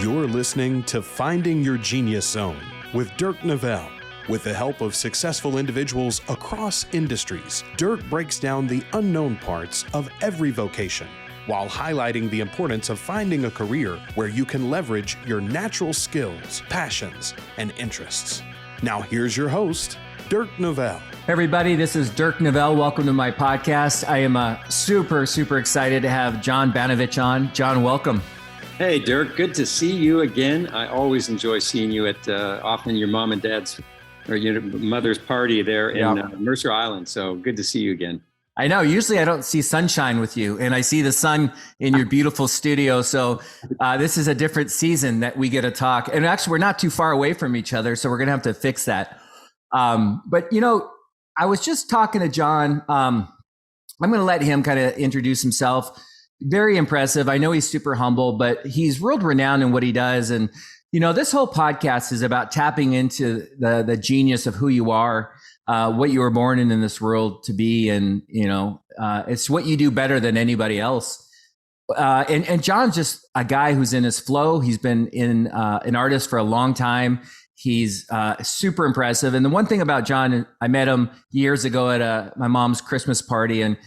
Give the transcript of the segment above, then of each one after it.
You're listening to Finding Your Genius Zone with Dirk Nevelle. With the help of successful individuals across industries, Dirk breaks down the unknown parts of every vocation while highlighting the importance of finding a career where you can leverage your natural skills, passions, and interests. Now here's your host, Dirk Nevelle. Hey everybody, this is Dirk Nevelle. Welcome to my podcast. I am super excited to have John Banovich on. John, welcome. Hey, Dirk. Good to see you again. I always enjoy seeing you at often your mom and dad's or your mother's party there in Mercer Island. So good to see you again. I know. Usually I don't see sunshine with you, and I see the sun in your beautiful studio. So this is a different season that we get to talk. And actually, we're not too far away from each other, so we're going to have to fix that. But, you know, I was just talking to John. I'm going to let him kind of introduce himself. Very impressive. I know he's super humble, but he's world renowned in what he does. And, you know, this whole podcast is about tapping into the genius of who you are, what you were born in this world to be. And, you know, it's what you do better than anybody else. And John's just a guy who's in his flow. He's been an artist for a long time. He's super impressive. And the one thing about John, I met him years ago at my mom's Christmas party, and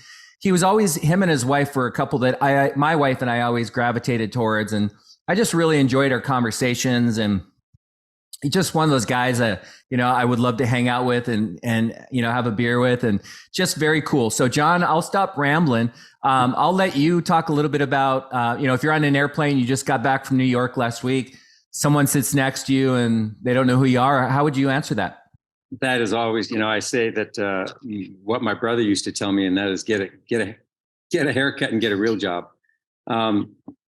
he was always, him and his wife were a couple that my wife and I always gravitated towards. And I just really enjoyed our conversations. And he's just one of those guys that, you know, I would love to hang out with and, you know, have a beer with, and just very cool. So John, I'll stop rambling. I'll let you talk a little bit about, you know, if you're on an airplane, you just got back from New York last week, someone sits next to you and they don't know who you are. How would you answer that? That is always, you know, I say that what my brother used to tell me, and that is get a haircut and get a real job.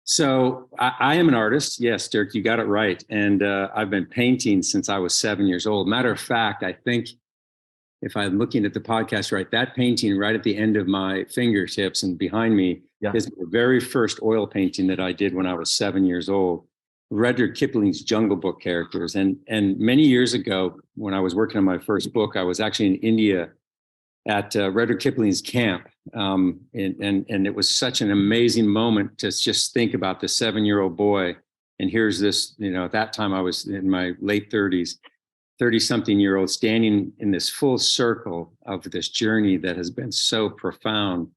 So I am an artist. Yes, Dirk, you got it right. And I've been painting since I was 7 years old. Matter of fact, I think if I'm looking at the podcast right, that painting right at the end of my fingertips and behind me is the very first oil painting that I did when I was 7 years old. Rudyard Kipling's Jungle Book characters. And many years ago, when I was working on my first book, I was actually in India at Rudyard Kipling's camp. And it was such an amazing moment to just think about the 7-year-old boy. And here's this, you know, at that time I was in my late 30s, 30-something-year-old standing in this full circle of this journey that has been so profound.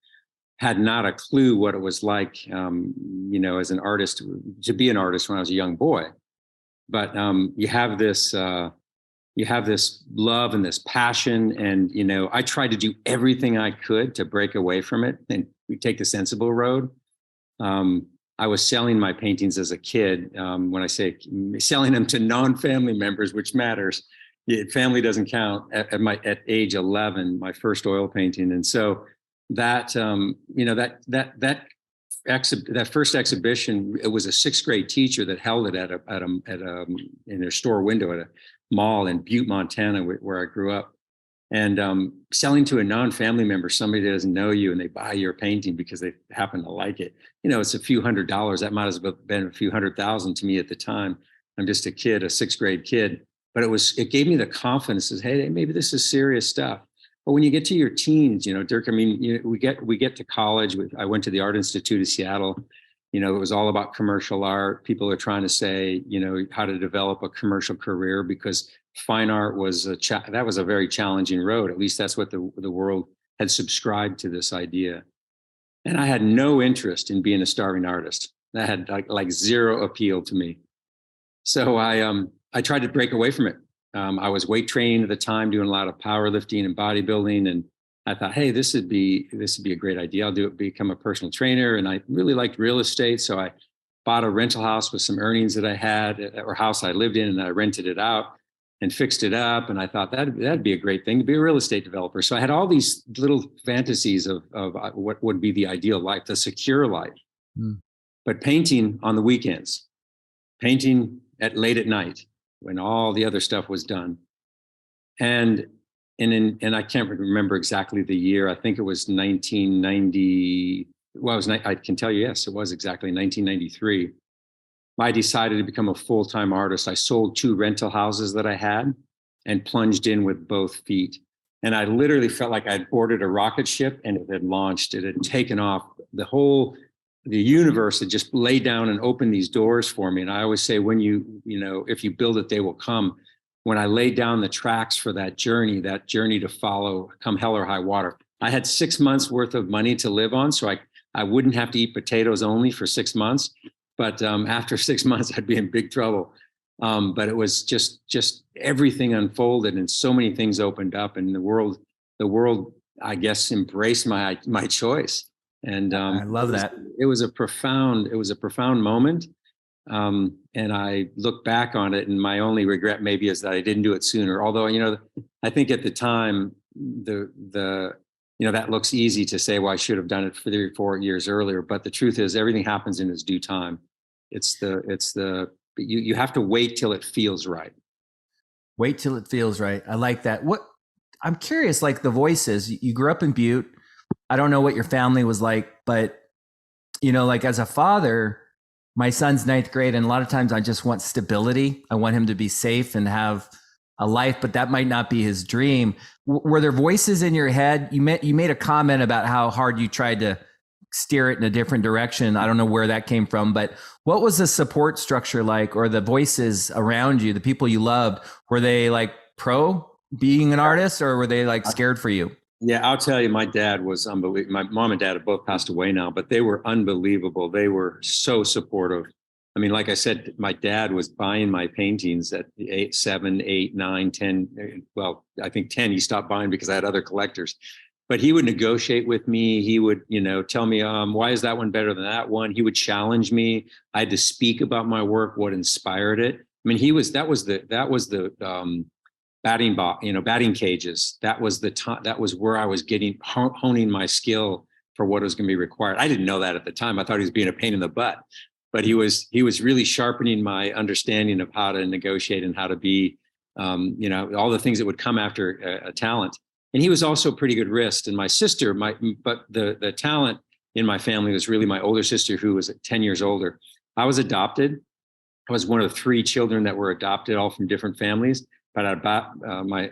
Had not a clue what it was like, you know, as an artist, to be an artist when I was a young boy. But you have this love and this passion, and you know, I tried to do everything I could to break away from it, and we take the sensible road. I was selling my paintings as a kid. When I say selling them to non-family members, which matters, family doesn't count. At age 11, my first oil painting, and so. That you know, that first exhibition, it was a sixth grade teacher that held it in their store window at a mall in Butte, Montana, where I grew up, and selling to a non-family member, somebody that doesn't know you, and they buy your painting because they happen to like it. You know, it's a few $100s. That might have been a few $100,000 to me at the time. I'm just a kid, a sixth grade kid, but it gave me the confidence that, hey, maybe this is serious stuff. But when you get to your teens, you know, Dirk, I mean, you know, we get to college. I went to the Art Institute of Seattle. You know, it was all about commercial art. People are trying to say, you know, how to develop a commercial career, because fine art was that was a very challenging road. At least that's what the world had subscribed to, this idea. And I had no interest in being a starving artist. That had like zero appeal to me. So I tried to break away from it. I was weight training at the time, doing a lot of powerlifting and bodybuilding. And I thought, hey, this would be a great idea. I'll become a personal trainer. And I really liked real estate. So I bought a rental house with some earnings that I had, or house I lived in, and I rented it out and fixed it up. And I thought that'd be a great thing to be a real estate developer. So I had all these little fantasies of what would be the ideal life, the secure life. But painting on the weekends, painting late at night, when all the other stuff was done. And I can't remember exactly the year. I think it was 1990. Well, I can tell you, yes, it was exactly 1993. I decided to become a full-time artist. I sold 2 rental houses that I had and plunged in with both feet. And I literally felt like I'd boarded a rocket ship and it had launched. It had taken off. The whole the universe had just laid down and opened these doors for me. And I always say, when if you build it, they will come. When I laid down the tracks for that journey to follow, come hell or high water, I had 6 months worth of money to live on. So I wouldn't have to eat potatoes only for 6 months. But after 6 months, I'd be in big trouble. But it was just everything unfolded, and so many things opened up, and the world, I guess, embraced my choice. And I love that. It was a profound moment. And I look back on it, and my only regret maybe is that I didn't do it sooner. Although, I think at the time, that looks easy to say, well, I should have done it 3 or 4 years earlier. But the truth is, everything happens in its due time. You have to wait till it feels right. Wait till it feels right. I like that. I'm curious, like the voices, you grew up in Butte. I don't know what your family was like, but like as a father, my son's 9th grade, and a lot of times I just want stability. I want him to be safe and have a life, but that might not be his dream. Were there voices in your head? You made a comment about how hard you tried to steer it in a different direction. I don't know where that came from, but what was the support structure like, or the voices around you, the people you loved? Were they like pro being an artist, or were they like scared for you? Yeah, I'll tell you, my dad was unbelievable. My mom and dad have both passed away now, but they were unbelievable. They were so supportive. I mean, like I said, my dad was buying my paintings at 8, 7, 8, 9, 10. Well, I think 10 he stopped buying because I had other collectors. But he would negotiate with me. He would, tell me, why is that one better than that one? He would challenge me. I had to speak about my work, what inspired it. I mean, that was the batting cages. That was the time. That was where I was honing my skill for what was going to be required. I didn't know that at the time. I thought he was being a pain in the butt, but he was really sharpening my understanding of how to negotiate and how to be, all the things that would come after a talent. And he was also a pretty good wrist. And my sister, but the talent in my family was really my older sister, who was 10 years older. I was adopted. I was one of 3 children that were adopted, all from different families. But my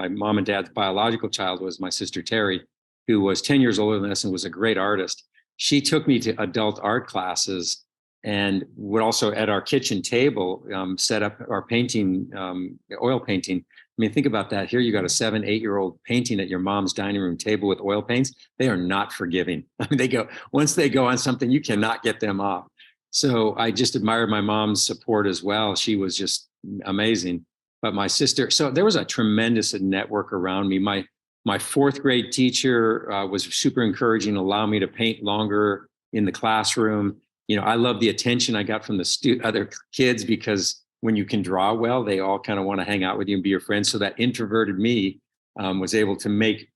mom and dad's biological child was my sister Terry, who was 10 years older than us and was a great artist. She took me to adult art classes and would also, at our kitchen table, set up our painting, oil painting. I mean, think about that. Here you got a 7, 8-year-old painting at your mom's dining room table with oil paints. They are not forgiving. I mean, once they go on something, you cannot get them off. So I just admired my mom's support as well. She was just amazing. But my sister, so there was a tremendous network around me. My 4th grade teacher was super encouraging, allowed me to paint longer in the classroom. I love the attention I got from the other kids, because when you can draw well, they all kind of want to hang out with you and be your friends. So that introverted me was able to make,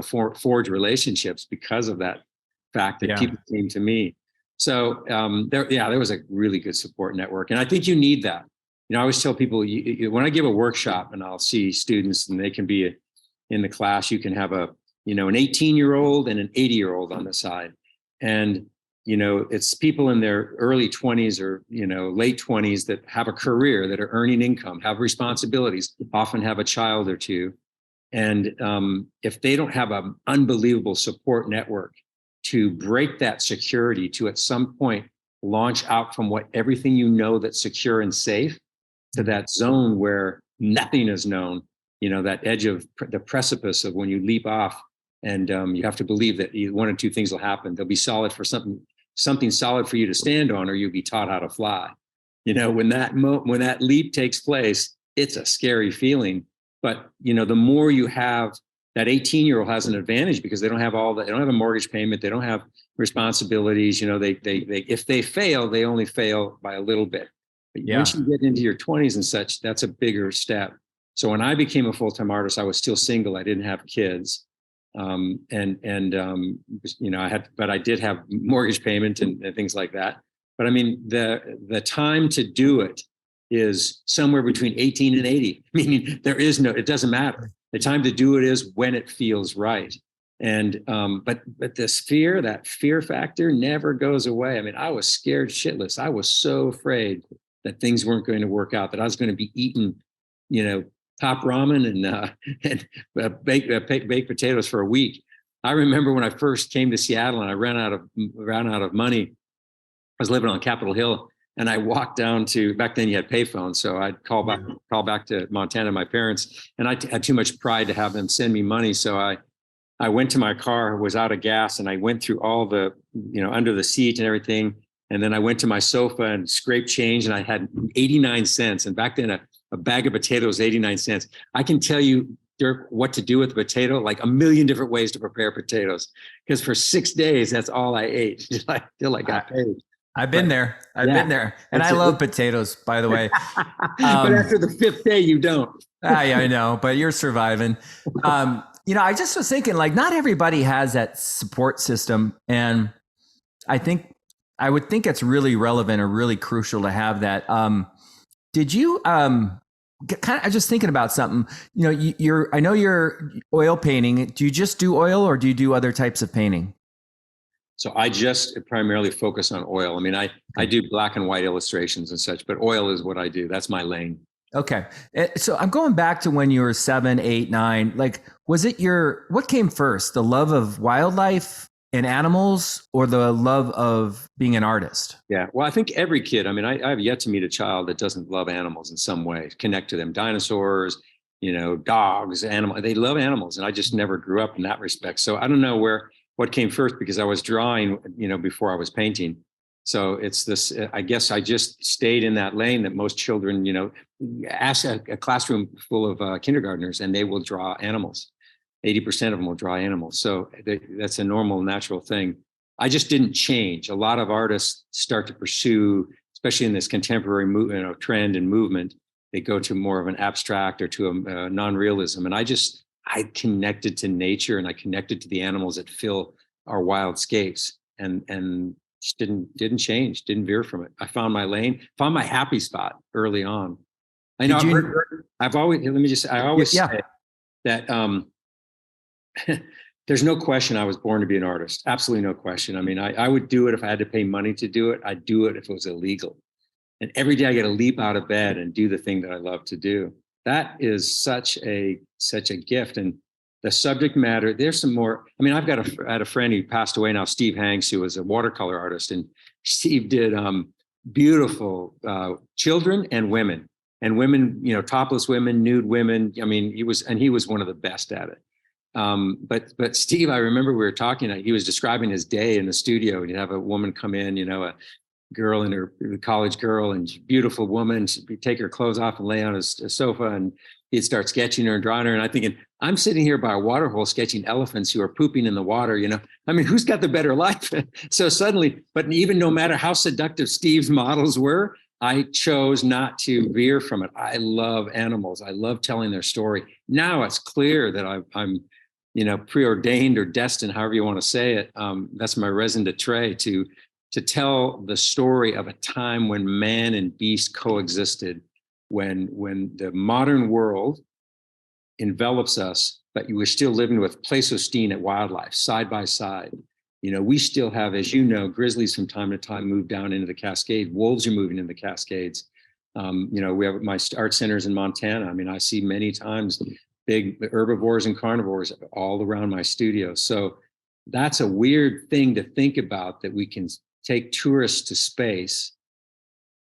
forge relationships because of that fact that people came to me. So there was a really good support network. And I think you need that. I always tell people, when I give a workshop and I'll see students, and they can be in the class, you can have an 18-year-old and an 80-year-old on the side. And, it's people in their early 20s or, late 20s that have a career, that are earning income, have responsibilities, often have a child or two. And if they don't have an unbelievable support network to break that security, to at some point launch out from everything that's secure and safe, to that zone where nothing is known, that edge of the precipice of when you leap off, and you have to believe that 1 or 2 things will happen. They'll be solid for something solid for you to stand on, or you'll be taught how to fly. When that leap takes place, it's a scary feeling. But the more you have, that 18-year-old has an advantage, because they don't have they don't have a mortgage payment, they don't have responsibilities. They if they fail, they only fail by a little bit. Once you get into your 20s and such, that's a bigger step. So when I became a full-time artist, I was still single. I didn't have kids. I did have mortgage payment and things like that. But I mean, the time to do it is somewhere between 18 and 80. Meaning it doesn't matter. The time to do it is when it feels right. And, but this fear, that fear factor never goes away. I mean, I was scared shitless. I was so afraid that things weren't going to work out, that I was going to be eating, top ramen and baked potatoes for a week. I remember when I first came to Seattle and I ran out of money. I was living on Capitol Hill, and I walked down to, back then you had payphones, so I'd call back to Montana, my parents, and I had too much pride to have them send me money. So I went to my car, was out of gas, and I went through all the, under the seat and everything. And then I went to my sofa and scraped change, and I had 89 cents. And back then a bag of potatoes, 89 cents. I can tell you, Dirk, what to do with a potato, like a million different ways to prepare potatoes. Because for 6 days, that's all I ate till I got paid. I've been there. I've been there. And I love potatoes, by the way. But after the 5th day, you don't. Yeah, I know, but you're surviving. I just was thinking, like, not everybody has that support system. And I would think it's really relevant or really crucial to have that. Did you, I was just thinking about something, I know you're oil painting. Do you just do oil, or do you do other types of painting? So I just primarily focus on oil. I mean, I do black and white illustrations and such, but oil is what I do. That's my lane. Okay. So I'm going back to when you were 7, 8, 9. Like, was it what came first, the love of wildlife and animals, or the love of being an artist? Yeah. Well, I think every kid, I mean, I have yet to meet a child that doesn't love animals in some way, connect to them. Dinosaurs, dogs, animals, they love animals. And I just never grew up in that respect. So I don't know what came first, because I was drawing, before I was painting. So it's this, I guess I just stayed in that lane that most children, ask a classroom full of kindergartners, and they will draw animals. 80% of them will draw animals. So that's a normal, natural thing. I just didn't change. A lot of artists start to pursue, especially in this contemporary movement, trend and movement, they go to more of an abstract or to a non-realism. And I connected to nature, and I connected to the animals that fill our wildscapes, and just didn't change, didn't veer from it. I found my lane, found my happy spot early on. I know I always say that there's no question I was born to be an artist. Absolutely no question. I mean, I would do it if I had to pay money to do it. I'd do it if it was illegal. And every day I get to leap out of bed and do the thing that I love to do. That is such a gift. And the subject matter, there's some more. I mean, I had a friend who passed away now, Steve Hanks, who was a watercolor artist. And Steve did beautiful children and women, topless women, nude women. I mean, he was one of the best at it. But Steve, I remember we were talking, he was describing his day in the studio, and he'd have a woman come in, a girl in her college girl, and beautiful woman. She'd take her clothes off and lay on a sofa, and he'd start sketching her and drawing her. And I'm thinking, I'm sitting here by a water hole sketching elephants who are pooping in the water. I mean, who's got the better life? So suddenly, but even no matter how seductive Steve's models were, I chose not to veer from it. I love animals. I love telling their story. Now it's clear that I'm preordained or destined, however you want to say it. That's my raison d'etre, to tell the story of a time when man and beast coexisted, when the modern world envelops us, but you were still living with Pleistocene at wildlife side by side. We still have, as grizzlies from time to time move down into the Cascades. Wolves are moving into the Cascades. We have my art centers in Montana. I mean, I see many times big herbivores and carnivores all around my studio. So that's a weird thing to think about, that we can take tourists to space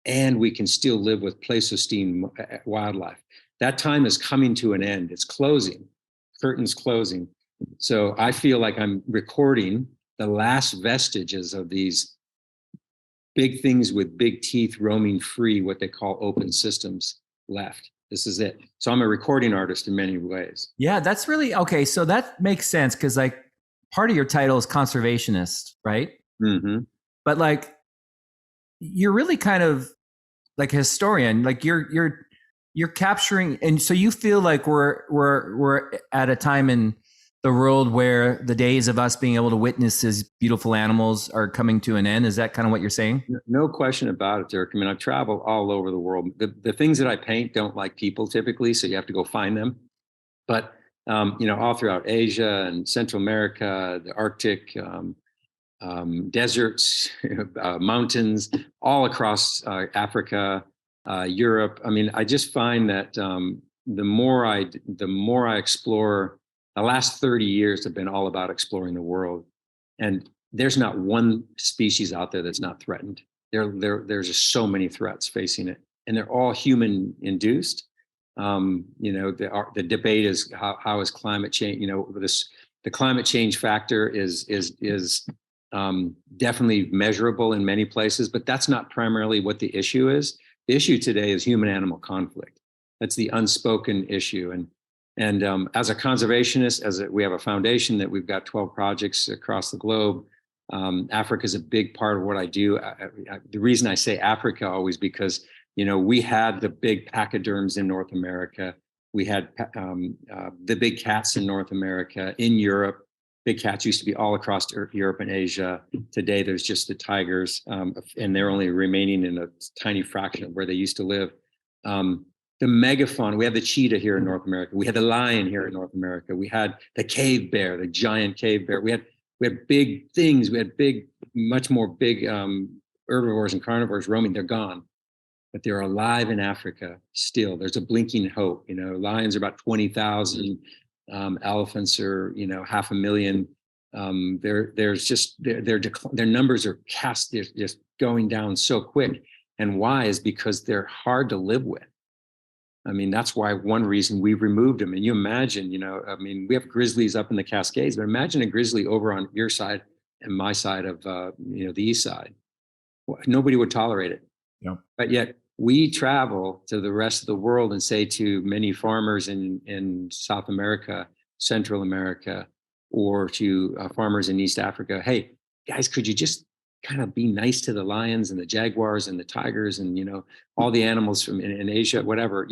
and we can still live with Pleistocene wildlife. That time is coming to an end. It's closing, curtains closing. So I feel like I'm recording the last vestiges of these big things with big teeth roaming free, what they call open systems left. This is it. So I'm a recording artist in many ways. Yeah, that's really, okay. So that makes sense, because like part of your title is Conservationist, right? Mm-hmm. But you're really kind of like a historian. Like you're capturing, and so you feel like we're at a time in the world where the days of us being able to witness these beautiful animals are coming to an end. Is that kind of what you're saying? No question about it, Dirk. I mean, I've traveled all over the world. The things that I paint don't like people typically, so you have to go find them. But all throughout Asia and Central America, the Arctic, deserts, mountains, all across Africa, Europe. I mean, I just find that the more I explore The last 30 years have been all about exploring the world. And there's not one species out there that's not threatened. There's just so many threats facing it, and they're all human induced. The debate is how is climate change, the climate change factor is definitely measurable in many places, but that's not primarily what the issue is. The issue today is human-animal conflict. That's the unspoken issue. And as a conservationist, we have a foundation that we've got 12 projects across the globe. Africa is a big part of what I do. The reason I say Africa always because, we had the big pachyderms in North America. We had the big cats in North America, in Europe. Big cats used to be all across Europe and Asia. Today, there's just the tigers, and they're only remaining in a tiny fraction of where they used to live. The megafauna, we have the cheetah here in North America. We had the lion here in North America. We had the cave bear, the giant cave bear. We had big things. We had much more big herbivores and carnivores roaming. They're gone, but they're alive in Africa still. There's a blinking hope. Lions are about 20,000. Elephants are, 500,000. Their numbers are they're just going down so quick. And why is because they're hard to live with. I mean, that's why one reason we've removed them. And you imagine, we have grizzlies up in the Cascades, but imagine a grizzly over on your side and my side of, the east side. Nobody would tolerate it. Yep. But yet we travel to the rest of the world and say to many farmers in South America, Central America, or to farmers in East Africa, hey, guys, could you just kind of be nice to the lions and the jaguars and the tigers and, all the animals from in Asia, whatever,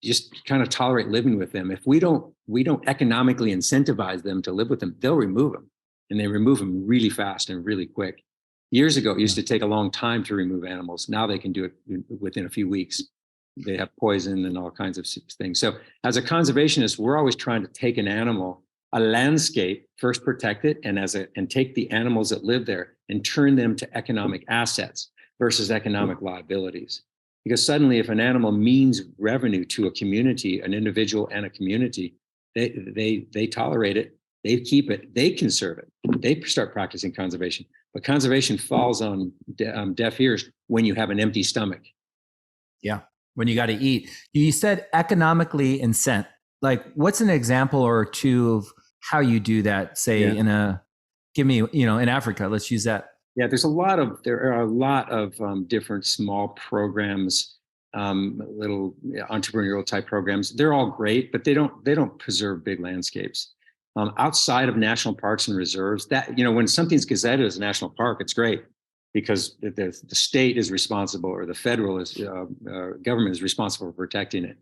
just kind of tolerate living with them. If we don't economically incentivize them to live with them, they'll remove them, and they remove them really fast and really quick. Years ago, it used to take a long time to remove animals. Now they can do it within a few weeks. They have poison and all kinds of things. So as a conservationist, we're always trying to take an animal, a landscape, first protect it, and take the animals that live there and turn them to economic assets versus economic liabilities. Because suddenly, if an animal means revenue to a community, an individual and a community, they tolerate it, they keep it, they conserve it, they start practicing conservation. But conservation falls on deaf ears when you have an empty stomach. Yeah, when you got to eat. You said economically incent. Like, what's an example or two of how you do that? Say in Africa. Let's use that. Yeah, there are a lot of different small programs, little entrepreneurial type programs. They're all great, but they don't preserve big landscapes. Outside of national parks and reserves, that when something's gazetted as a national park, it's great because the state is responsible, or the federal government is responsible for protecting it.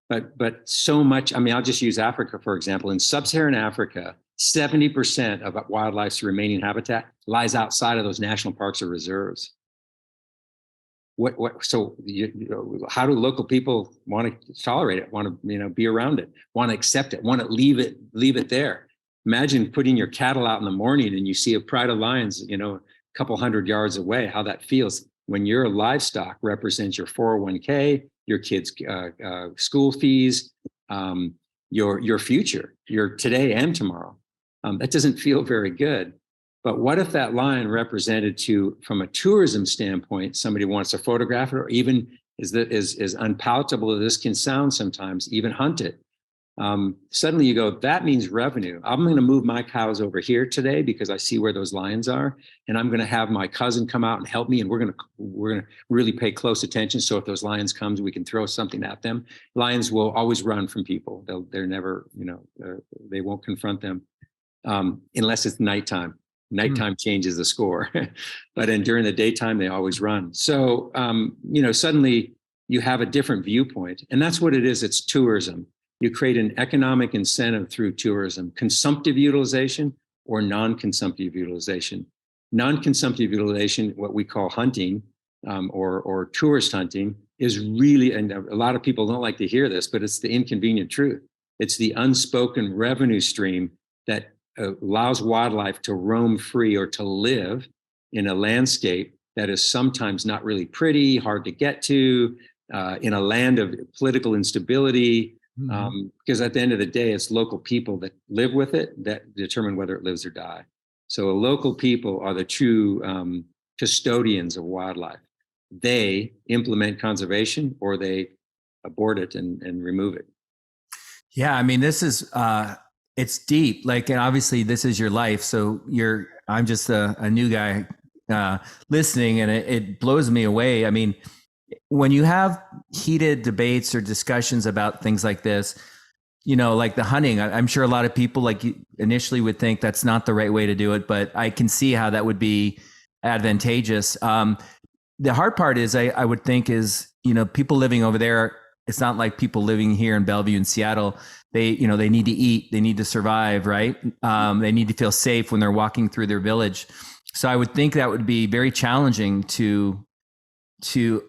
But so much. I mean, I'll just use Africa for example. In sub-Saharan Africa, 70% of wildlife's remaining habitat lies outside of those national parks or reserves. So how do local people want to tolerate it, want to be around it, want to accept it, want to leave it there? Imagine putting your cattle out in the morning and you see a pride of lions, a couple hundred yards away, how that feels when your livestock represents your 401k, your kids' school fees, your future, your today and tomorrow. That doesn't feel very good. But what if that lion represented from a tourism standpoint, somebody wants to photograph it, or even is unpalatable as this can sound sometimes, even hunt it. Suddenly you go, that means revenue. I'm going to move my cows over here today because I see where those lions are, and I'm going to have my cousin come out and help me, and we're going to really pay close attention. So if those lions comes, we can throw something at them. Lions will always run from people. They're never, they won't confront them unless it's nighttime. Nighttime changes the score, but during the daytime, they always run. So, suddenly you have a different viewpoint, and that's what it is. It's tourism. You create an economic incentive through tourism, consumptive utilization or non-consumptive utilization. Non-consumptive utilization, what we call hunting or tourist hunting, is really, and a lot of people don't like to hear this, but it's the inconvenient truth. It's the unspoken revenue stream that allows wildlife to roam free or to live in a landscape that is sometimes not really pretty, hard to get to, in a land of political instability, Because at the end of the day, it's local people that live with it that determine whether it lives or die. So local people are the true custodians of wildlife. They implement conservation or they abort it and remove it. Yeah, I mean, this is it's deep. Like, and obviously, this is your life. So I'm just a new guy listening, and it blows me away. I mean, when you have heated debates or discussions about things like this, like the hunting, I'm sure a lot of people like initially would think that's not the right way to do it, but I can see how that would be advantageous. The hard part is, I would think is, people living over there, it's not like people living here in Bellevue and Seattle. They need to eat, they need to survive, right? They need to feel safe when they're walking through their village. So I would think that would be very challenging to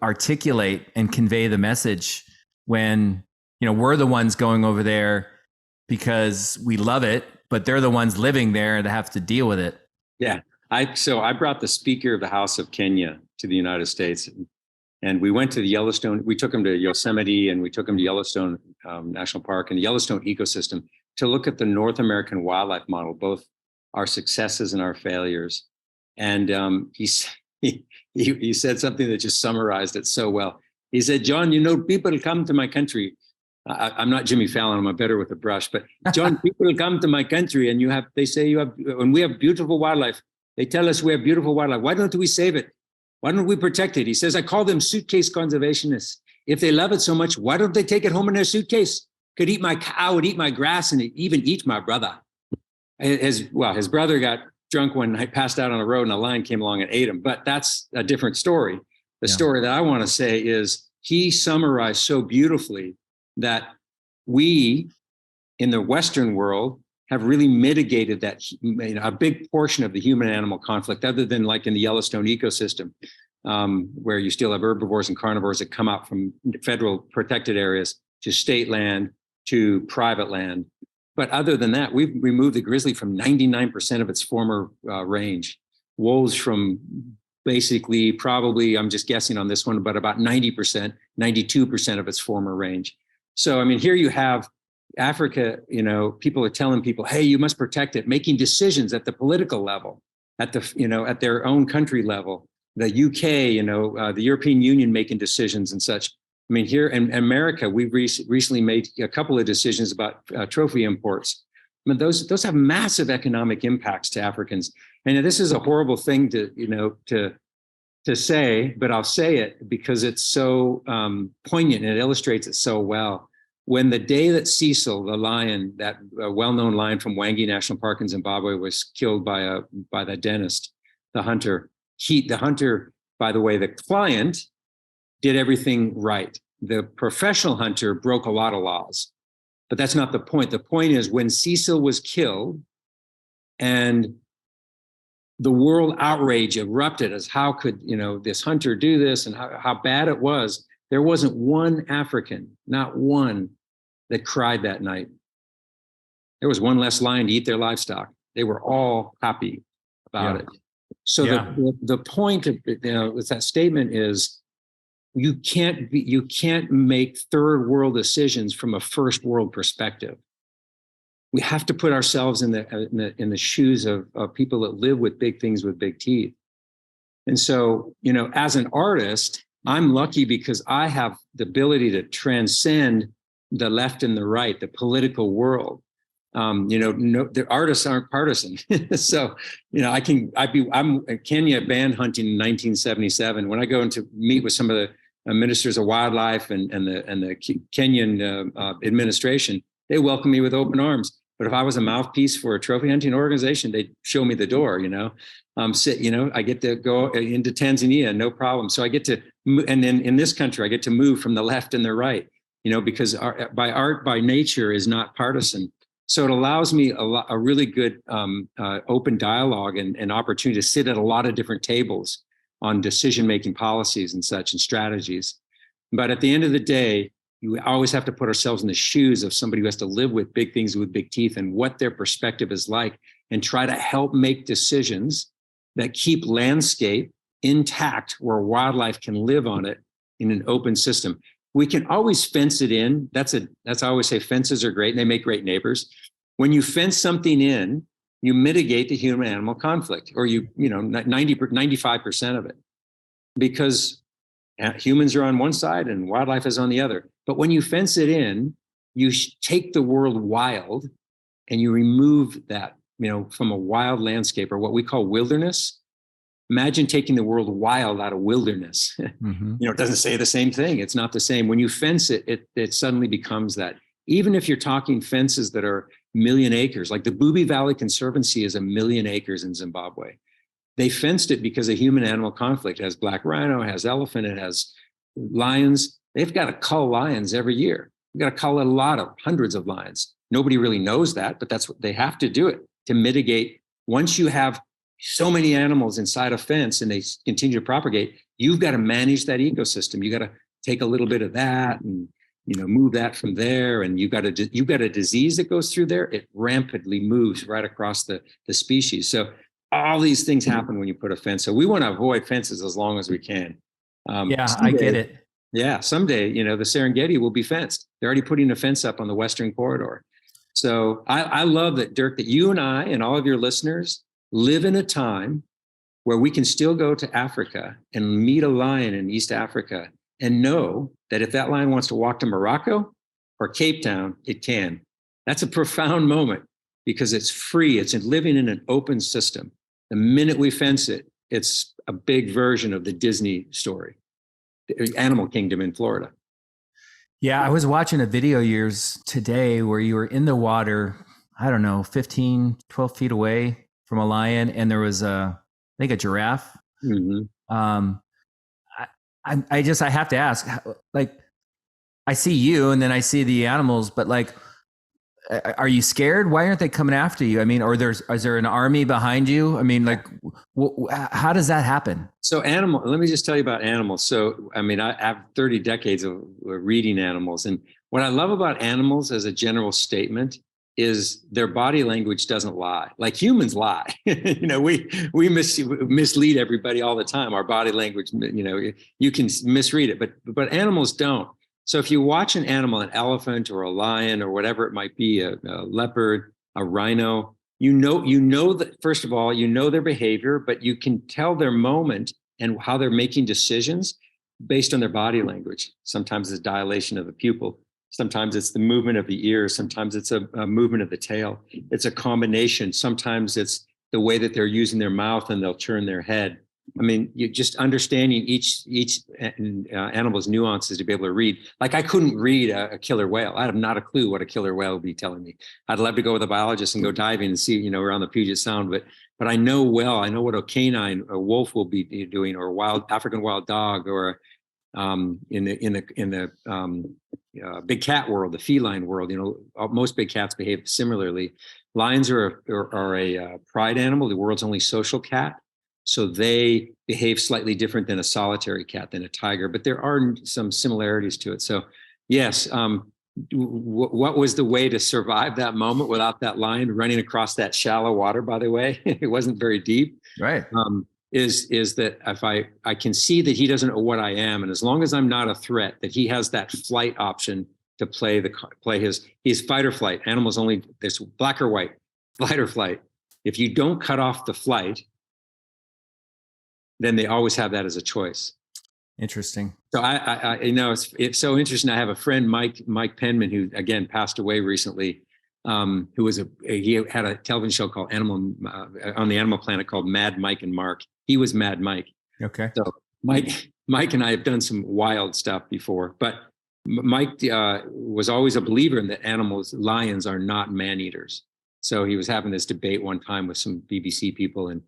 articulate and convey the message when, we're the ones going over there because we love it, but they're the ones living there that have to deal with it. Yeah. So I brought the Speaker of the House of Kenya to the United States, and we went to the Yellowstone. We took him to Yosemite and we took him to Yellowstone National Park and the Yellowstone ecosystem to look at the North American wildlife model, both our successes and our failures. And he said something that just summarized it so well. He said, "John, people come to my country. I'm not Jimmy Fallon. I'm better with a brush. But John, people come to my country and they say when we have beautiful wildlife, they tell us we have beautiful wildlife. Why don't we save it? Why don't we protect it?" He says, "I call them suitcase conservationists. If they love it so much, why don't they take it home in their suitcase? Could eat my cow, would eat my grass, and even eat my brother." His brother got drunk one night, passed out on the road, and a lion came along and ate him. But that's a different story. The story that I want to say is he summarized so beautifully that we in the Western world have really mitigated that, a big portion of the human animal conflict, other than like in the Yellowstone ecosystem, where you still have herbivores and carnivores that come out from federal protected areas to state land to private land. But other than that, we've removed the grizzly from 99% of its former range, wolves from basically, probably, I'm just guessing on this one, but about 90%, 92% of its former range. So, I mean, here you have Africa, people are telling people, hey, you must protect it, making decisions at the political level, at their own country level, the UK, the European Union making decisions and such. I mean, here in America, we've recently made a couple of decisions about trophy imports. I mean, those have massive economic impacts to Africans. And this is a horrible thing to say, but I'll say it because it's so poignant and it illustrates it so well. When the day that Cecil, the lion, that well-known lion from Wangi National Park in Zimbabwe, was killed by the dentist, the hunter, by the way, the client did everything right. The professional hunter broke a lot of laws, but that's not the point. The point is when Cecil was killed and the world outrage erupted as how could, this hunter do this and how bad it was. There wasn't one African, not one, that cried that night. There was one less lion to eat their livestock. They were all happy about it. So the point of with that statement is you can't make third world decisions from a first world perspective. We have to put ourselves in the shoes of people that live with big things with big teeth. And so, as an artist, I'm lucky because I have the ability to transcend the left and the right, the political world. The artists aren't partisan. So, I'm Kenya band hunting in 1977. When I go in to meet with some of the ministers of wildlife and the Kenyan administration, they welcome me with open arms. But if I was a mouthpiece for a trophy hunting organization, they'd show me the door, I get to go into Tanzania, no problem. So I get to, and then in this country, I get to move from the left and the right, because art by nature is not partisan. So it allows me a really good open dialogue and opportunity to sit at a lot of different tables on decision-making policies and such and strategies. But at the end of the day, you always have to put ourselves in the shoes of somebody who has to live with big things with big teeth and what their perspective is like, and try to help make decisions that keep landscape intact where wildlife can live on it in an open system. We can always fence it in. That's I always say fences are great and they make great neighbors. When you fence something in, you mitigate the human animal conflict, or 95% of it, because humans are on one side and wildlife is on the other. But when you fence it in, you take the world wild and you remove that, from a wild landscape, or what we call wilderness. Imagine taking the world wild out of wilderness. Mm-hmm. It doesn't say the same thing. It's not the same. When you fence it, it suddenly becomes that. Even if you're talking fences that are 1 million acres, like the Bubi Valley Conservancy is 1 million acres in Zimbabwe. They fenced it because of human animal conflict. It has black rhino, it has elephant, it has lions. They've got to cull lions every year. You've got to cull hundreds of lions. Nobody really knows that, but that's what they have to do it to mitigate. Once you have so many animals inside a fence and they continue to propagate, you've got to manage that ecosystem. You got to take a little bit of that and move that from there. And you've got a disease that goes through there. It rampantly moves right across the species. So all these things happen when you put a fence. So we want to avoid fences as long as we can. I get it. Yeah, someday, the Serengeti will be fenced. They're already putting a fence up on the Western corridor. So I love that, Dirk, that you and I and all of your listeners live in a time where we can still go to Africa and meet a lion in East Africa and know that if that lion wants to walk to Morocco or Cape Town, it can. That's a profound moment because it's free. It's living in an open system. The minute we fence it, it's a big version of the Disney story, the Animal Kingdom in Florida. Yeah, I was watching a video yours today where you were in the water, 15, 12 feet away from a lion, and there was I think a giraffe. Mm-hmm. I have to ask, I see you and then I see the animals, but are you scared? Why aren't they coming after you? I mean, is there an army behind you? I mean, how does that happen? So let me just tell you about animals. So, I have 30 decades of reading animals. And what I love about animals as a general statement is their body language doesn't lie. Like humans lie. We mislead everybody all the time. Our body language, you can misread it, but animals don't. So if you watch an animal, an elephant or a lion or whatever it might be, a leopard, a rhino, you know that, first of all, their behavior, but you can tell their moment and how they're making decisions based on their body language. Sometimes it's dilation of the pupil. Sometimes it's the movement of the ears. Sometimes it's a movement of the tail. It's a combination. Sometimes it's the way that they're using their mouth and they'll turn their head. You're just understanding each animal's nuances to be able to read. Like I couldn't read a killer whale. I have not a clue what a killer whale would be telling me. I'd love to go with a biologist and go diving and see, around the Puget Sound. But I know what a wolf will be doing, or a African wild dog, or in the big cat world, the feline world. Most big cats behave similarly. Lions are a pride animal, the world's only social cat. So they behave slightly different than a solitary cat, than a tiger, but there are some similarities to it. So yes, what was the way to survive that moment without that lion running across that shallow water, by the way? It wasn't very deep. Right. Is that if I can see that he doesn't know what I am, and as long as I'm not a threat, that he has that flight option to play his fight or flight. Animals only, there's black or white, flight or flight. If you don't cut off the flight, then they always have that as a choice. Interesting. So it's so interesting. I have a friend, Mike Penman, who again passed away recently, who was he had a television show called on the Animal Planet called Mad Mike and Mark. He was Mad Mike. Okay. So Mike and I have done some wild stuff before, but Mike was always a believer in that lions are not man-eaters. So he was having this debate one time with some BBC people, and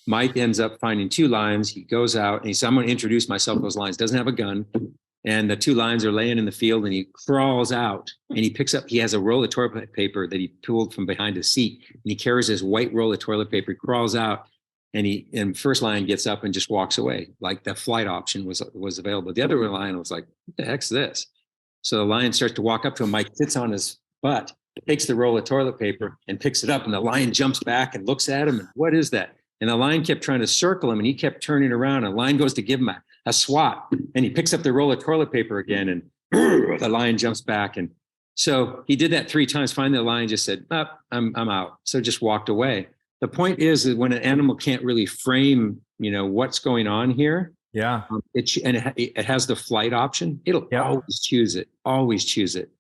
Mike ends up finding 2 lions. He goes out and he says, I'm going to introduce myself to those lions. Doesn't have a gun. And the 2 lions are laying in the field, and he crawls out and he has a roll of toilet paper that he pulled from behind his seat. And he carries his white roll of toilet paper, he crawls out, and first lion gets up and just walks away. Like the flight option was available. The other lion was like, what the heck's this? So the lion starts to walk up to him. Mike sits on his butt, takes the roll of toilet paper and picks it up. And the lion jumps back and looks at him. And what is that? And the lion kept trying to circle him, and he kept turning around. And the lion goes to give him a swat, and he picks up the roll of toilet paper again. And the lion jumps back. And so he did that 3 times. Finally, the lion just said, oh, I'm out. So just walked away. The point is that when an animal can't really frame, what's going on here, Yeah. it has the flight option, it'll Yep. always choose it.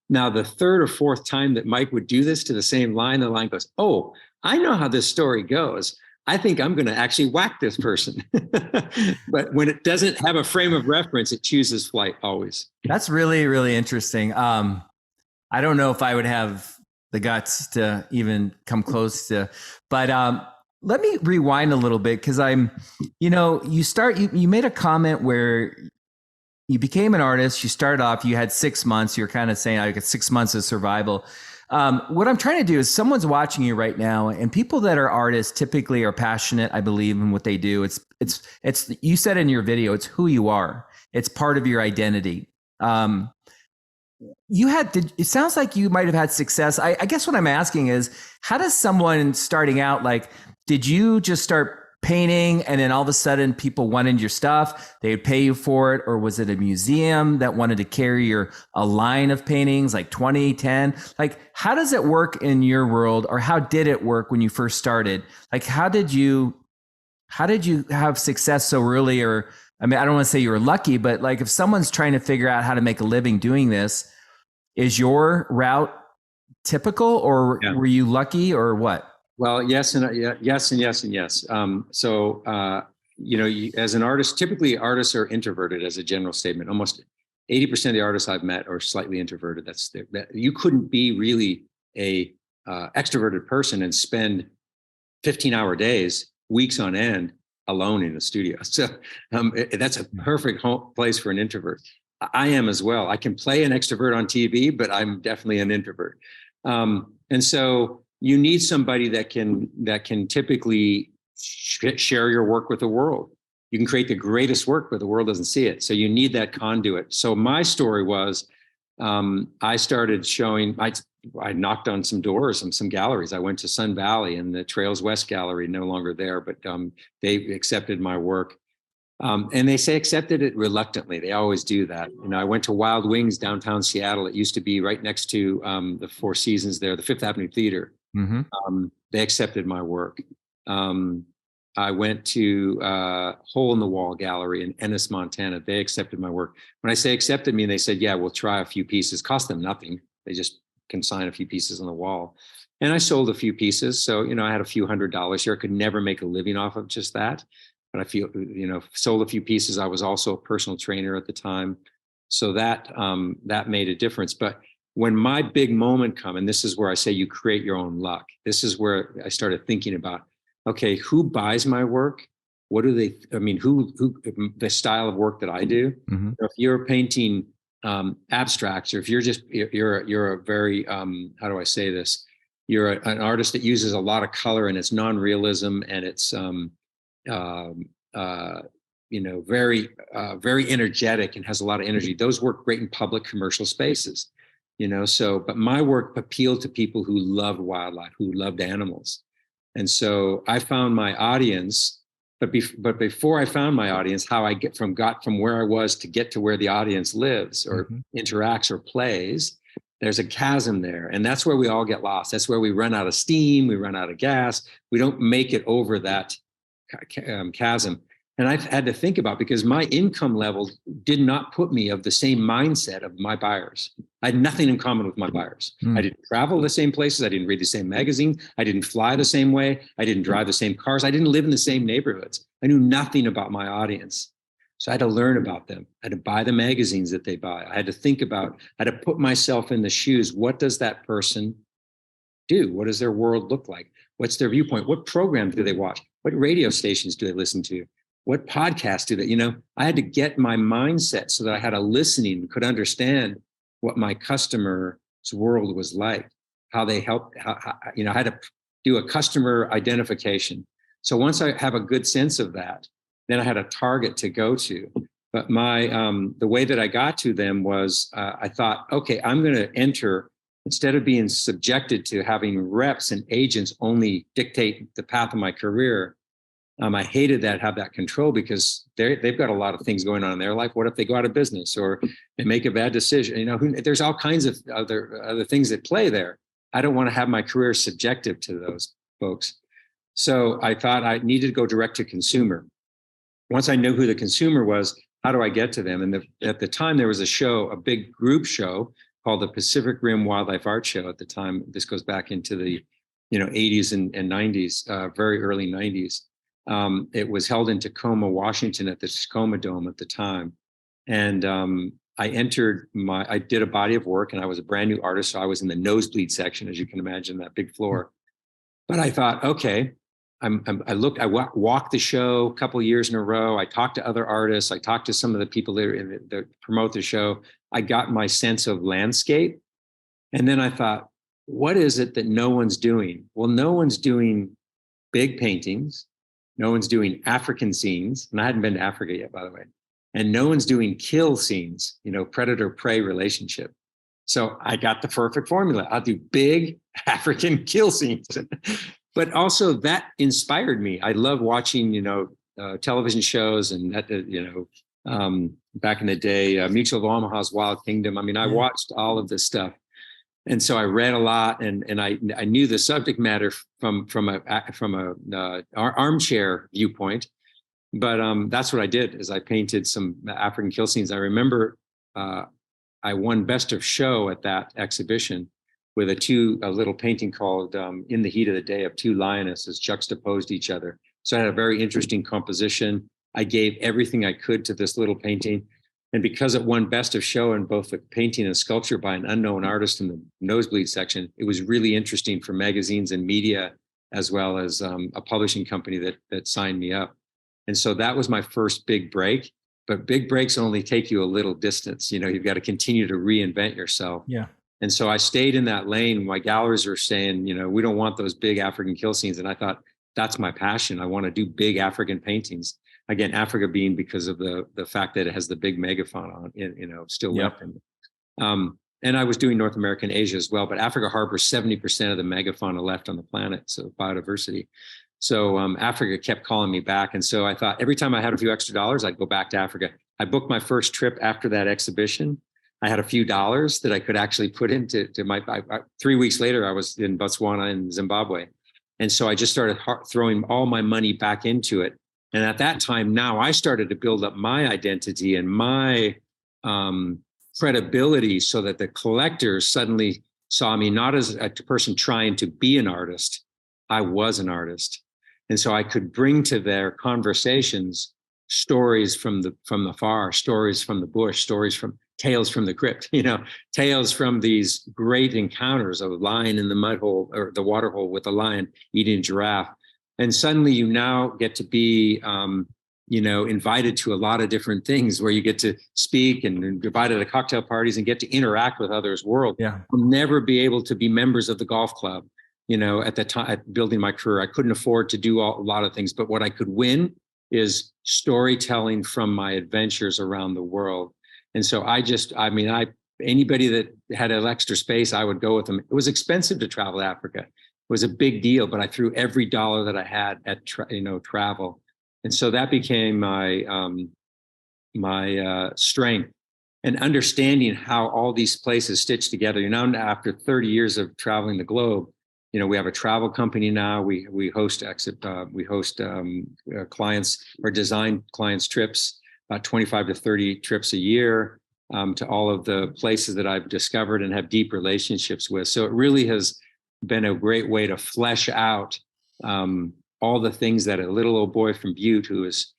Now, the 3rd or 4th time that Mike would do this to the same lion, the lion goes, oh, I know how this story goes. I think I'm going to actually whack this person. But when it doesn't have a frame of reference, it chooses flight always. That's really, really interesting. I don't know if I would have the guts to even come close to, but let me rewind a little bit, because you made a comment where you became an artist. You started off, you had 6 months. You're kind of saying I got 6 months of survival. What I'm trying to do is, someone's watching you right now, and people that are artists typically are passionate, I believe, in what they do. It's you said in your video, it's who you are. It's part of your identity. It sounds like you might have had success. I guess what I'm asking is, how does someone starting out, like, did you just start painting and then all of a sudden people wanted your stuff, they would pay you for it? Or was it a museum that wanted to carry a line of paintings, like 20, 10? Like, how does it work in your world, or how did it work when you first started? Like, how did you have success so early? Or, I mean, I don't want to say you were lucky, but like, if someone's trying to figure out how to make a living doing this, is your route typical, or were you lucky, or what? Well, yes and yes. As an artist, typically artists are introverted as a general statement. Almost 80% of the artists I've met are slightly introverted. You couldn't be really a extroverted person and spend 15-hour days, weeks on end, alone in a studio. So that's a perfect place for an introvert. I am as well. I can play an extrovert on TV, but I'm definitely an introvert. And so you need somebody that can typically share your work with the world. You can create the greatest work, but the world doesn't see it. So you need that conduit. So my story was, I started showing, I knocked on some doors and some galleries. I went to Sun Valley, and the Trails West Gallery, no longer there, but they accepted my work. And they say accepted it reluctantly. They always do that. I went to Wild Wings downtown Seattle. It used to be right next to the Four Seasons there, the Fifth Avenue Theater. Mm-hmm. They accepted my work. I went to Hole in the Wall Gallery in Ennis, Montana. They accepted my work. When I say accepted me, they said, yeah, we'll try a few pieces. Cost them nothing. They just consign a few pieces on the wall. And I sold a few pieces. So, I had a few $100s here. I could never make a living off of just that. But I feel, sold a few pieces. I was also a personal trainer at the time. So that made a difference. But when my big moment come, and this is where I say you create your own luck. This is where I started thinking about, okay, who buys my work? What do they, who the style of work that I do? Mm-hmm. If you're painting abstracts, or if you're a very, how do I say this? You're an artist that uses a lot of color, and it's non-realism, and it's, very energetic and has a lot of energy. Those work great in public commercial spaces, but my work appealed to people who loved wildlife, who loved animals. And so I found my audience, but before I found my audience, how I got from where I was to get to where the audience lives or interacts or plays, there's a chasm there. And that's where we all get lost. That's where we run out of steam. We run out of gas. We don't make it over that chasm. And I've had to think about, because my income level did not put me of the same mindset of my buyers. I had nothing in common with my buyers. I didn't travel the same places. I didn't read the same magazine. I didn't fly the same way. I didn't drive the same cars. I didn't live in the same neighborhoods. I knew nothing about my audience. So I had to learn about them. I had to buy the magazines that they buy. I had to think about, I had to put myself in the shoes. What does that person do? What does their world look like? What's their viewpoint? What programs do they watch? What radio stations do they listen to? What podcasts do they, I had to get my mindset so that I had a listening, could understand what my customer's world was like, how they helped, I had to do a customer identification. So once I have a good sense of that, then I had a target to go to. But the way that I got to them was, I thought, okay, I'm going to enter, instead of being subjected to having reps and agents only dictate the path of my career, I hated that, have that control, because they've got a lot of things going on in their life. What if they go out of business or they make a bad decision? You know, there's all kinds of other things at play there. I don't want to have my career subjective to those folks. So I thought I needed to go direct to consumer. Once I knew who the consumer was, how do I get to them? And at the time, there was a show, a big group show called the Pacific Rim Wildlife Art Show at the time. This goes back into the 80s and 90s, very early 90s. It was held in Tacoma, Washington at the Tacoma Dome at the time. And I did a body of work, and I was a brand new artist. So I was in the nosebleed section, as you can imagine, that big floor. But I thought, okay, I walked the show a couple of years in a row. I talked to other artists. I talked to some of the people that promote the show. I got my sense of landscape. And then I thought, what is it that no one's doing? Well, no one's doing big paintings. No one's doing African scenes. And I hadn't been to Africa yet, by the way. And no one's doing kill scenes, predator-prey relationship. So I got the perfect formula. I'll do big African kill scenes. But also that inspired me. I love watching, television shows, and back in the day, Mutual of Omaha's Wild Kingdom. I mean, I watched all of this stuff. And so I read a lot, and I knew the subject matter from a armchair viewpoint. But that's what I did, is I painted some African kill scenes. I remember I won Best of Show at that exhibition with a little painting called In the Heat of the Day, of two lionesses juxtaposed each other. So I had a very interesting composition. I gave everything I could to this little painting. And because it won Best of Show in both the painting and sculpture by an unknown artist in the nosebleed section, it was really interesting for magazines and media, as well as a publishing company that signed me up. And so that was my first big break. But big breaks only take you a little distance. You've got to continue to reinvent yourself. Yeah. And so I stayed in that lane. My galleries were saying, we don't want those big African kill scenes. And I thought, that's my passion. I want to do big African paintings. Again, Africa being because of the fact that it has the big megafauna on it, still left in it. And I was doing North America and Asia as well, but Africa harbors 70% of the megafauna left on the planet, so biodiversity. So Africa kept calling me back. And so I thought every time I had a few extra dollars, I'd go back to Africa. I booked my first trip after that exhibition. I had a few dollars that I could actually put into my, 3 weeks later, I was in Botswana and Zimbabwe. And so I just started throwing all my money back into it. And at that time, now I started to build up my identity and my credibility, so that the collectors suddenly saw me not as a person trying to be an artist. I was an artist. And so I could bring to their conversations stories from the far, stories from the bush, tales from the crypt, tales from these great encounters of a lion in the mud hole, or the water hole with a lion eating a giraffe. And suddenly you now get to be, invited to a lot of different things, where you get to speak and invited to cocktail parties and get to interact with others' world. Yeah. I'll never be able to be members of the golf club. At the time, building my career, I couldn't afford to do a lot of things, but what I could win is storytelling from my adventures around the world. And so anybody that had an extra space, I would go with them. It was expensive to travel to Africa. It was a big deal, but I threw every dollar that I had at travel. And so that became my strength, and understanding how all these places stitch together. After 30 years of traveling the globe, we have a travel company now. We host clients or design clients' trips, about 25 to 30 trips a year, to all of the places that I've discovered and have deep relationships with. So it really has been a great way to flesh out all the things that a little old boy from Butte, who is,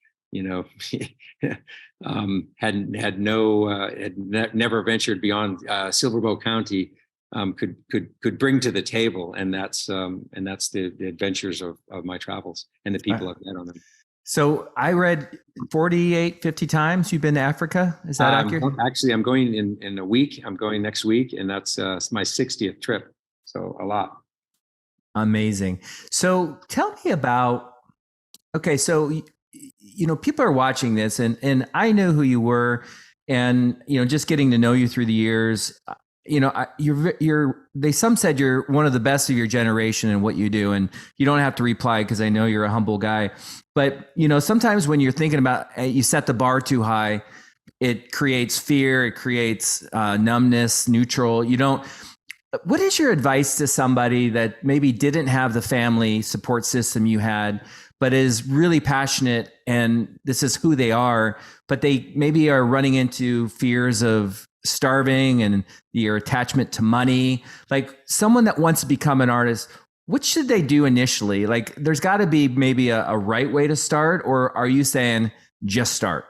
had never ventured beyond Silverbow County, could bring to the table. And that's the adventures of my travels and the people I've met on them. So I read 50 times you've been to Africa. Is that accurate? Actually, I'm going in a week. I'm going next week, and that's my 60th trip. So a lot. Amazing. So tell me about, okay, so, people are watching this, and I knew who you were, and, just getting to know you through the years, you know, some said you're one of the best of your generation in what you do. And you don't have to reply because I know you're a humble guy. But, you know, sometimes when you're thinking about, you set the bar too high, it creates fear, it creates numbness, neutral. What is your advice to somebody that maybe didn't have the family support system you had, but is really passionate and this is who they are, but they maybe are running into fears of starving and your attachment to money? Like someone that wants to become an artist, what should they do initially? Like there's got to be maybe a right way to start, or are you saying just start?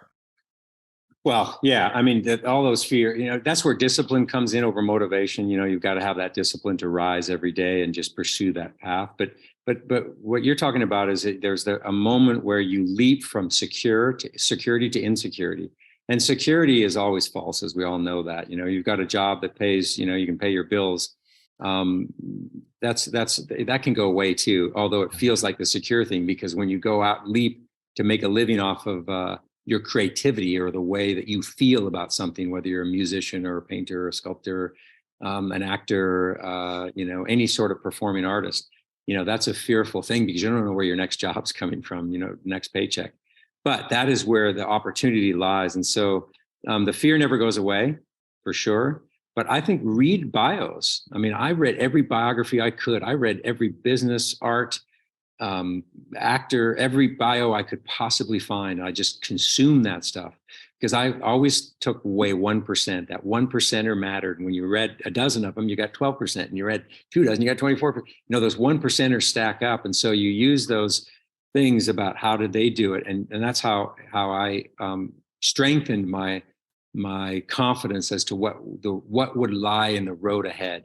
Well, yeah, I mean, all those fear, that's where discipline comes in over motivation. You've got to have that discipline to rise every day and just pursue that path. But what you're talking about is that there's a moment where you leap from security to insecurity. And security is always false, as we all know that. You've got a job that pays, you can pay your bills. That can go away too, although it feels like the secure thing, because when you go out, leap to make a living off of your creativity or the way that you feel about something, whether you're a musician or a painter or a sculptor, an actor, any sort of performing artist, that's a fearful thing because you don't know where your next job's coming from, next paycheck. But that is where the opportunity lies. And so the fear never goes away, for sure. But I think read bios. I mean, I read every biography I could. I read every business, art, actor, every bio I could possibly find. I just consumed that stuff because I always took away 1%. That 1%er mattered. When you read a dozen of them, you got 12%, and you read 2 dozen, you got 24%. Those 1%ers stack up. And so you use those things about how did they do it. And that's how I strengthened my confidence as to what would lie in the road ahead.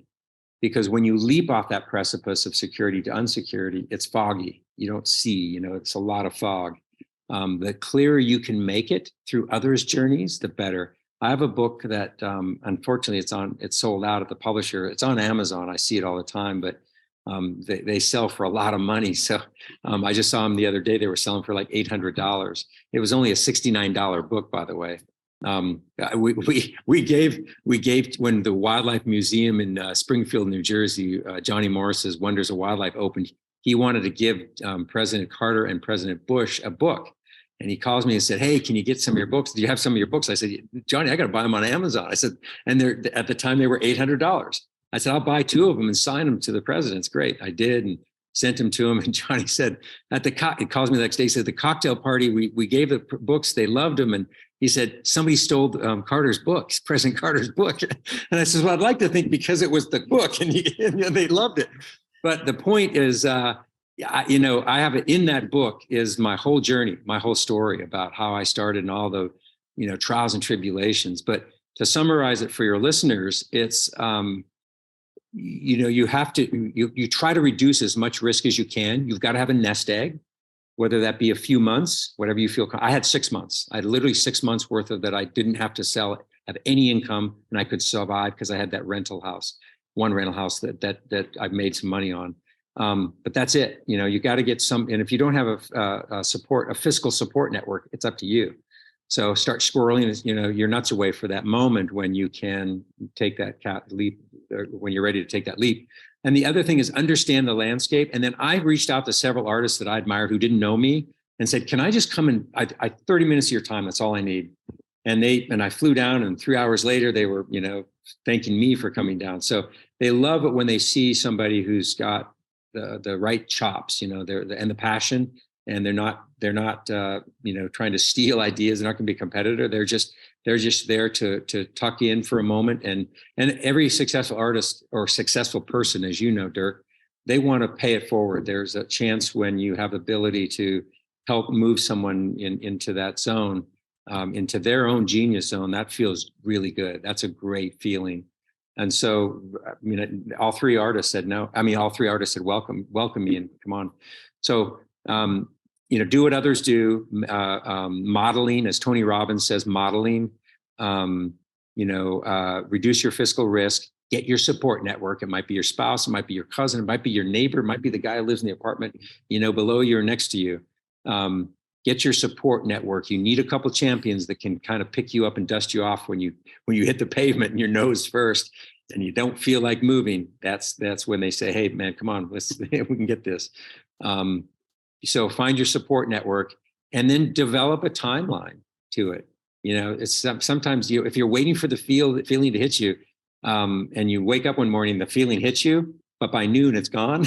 Because when you leap off that precipice of security to unsecurity, it's foggy. You don't see, it's a lot of fog. The clearer you can make it through others' journeys, the better. I have a book that, unfortunately, it's sold out at the publisher. It's on Amazon. I see it all the time, but they sell for a lot of money. So I just saw them the other day. They were selling for like $800. It was only a $69 book, by the way. We gave when the Wildlife Museum in Springfield, New Jersey, Johnny Morris's Wonders of Wildlife opened. He wanted to give President Carter and President Bush a book, and he calls me and said, "Hey, can you get some of your books? Do you have some of your books?" I said, "Johnny, I got to buy them on Amazon." I said, and at the time they were $800. I said, "I'll buy 2 of them and sign them to the president." It's great. I did, and sent him to him. And Johnny said, he calls me the next day. He said, "The cocktail party, we gave the books. They loved them." And he said, "Somebody stole Carter's books, President Carter's book." And I said, "Well, I'd like to think because it was the book and they loved it." But the point is, I have it in that book is my whole journey, my whole story about how I started and all the, trials and tribulations. But to summarize it for your listeners, it's, you have to, you try to reduce as much risk as you can. You've got to have a nest egg, whether that be a few months, whatever you feel. I had 6 months. I had literally 6 months worth of that. I didn't have to sell, have any income, and I could survive because I had that one rental house that I've made some money on. But that's it. You got to get some, and if you don't have a fiscal support network, it's up to you. So start squirreling, your nuts away for that moment when you can take that leap, or when you're ready to take that leap. And the other thing is understand the landscape. And then I reached out to several artists that I admired who didn't know me and said, "Can I just come and I 30 minutes of your time? That's all I need." And I flew down, and 3 hours later they were, thanking me for coming down. So they love it when they see somebody who's got the right chops, and the passion, and they're not trying to steal ideas. They're not going to be a competitor. They're just there to tuck in for a moment. And every successful artist or successful person, as you know, Dirk, they want to pay it forward. There's a chance when you have the ability to help move someone into that zone, into their own genius zone. That feels really good. That's a great feeling. And so, all 3 artists said no. All 3 artists said welcome me and come on. So, do what others do. Modeling, as Tony Robbins says, modeling. Reduce your fiscal risk. Get your support network. It might be your spouse. It might be your cousin. It might be your neighbor. It might be the guy who lives in the apartment, below you or next to you. Get your support network. You need a couple champions that can kind of pick you up and dust you off when you hit the pavement and your nose first. and you don't feel like moving, that's when they say, hey man, come on, let's we can get this. So find your support network and then develop a timeline to it. It's sometimes if you're waiting for the feeling to hit you, and you wake up one morning, the feeling hits you, but by noon it's gone.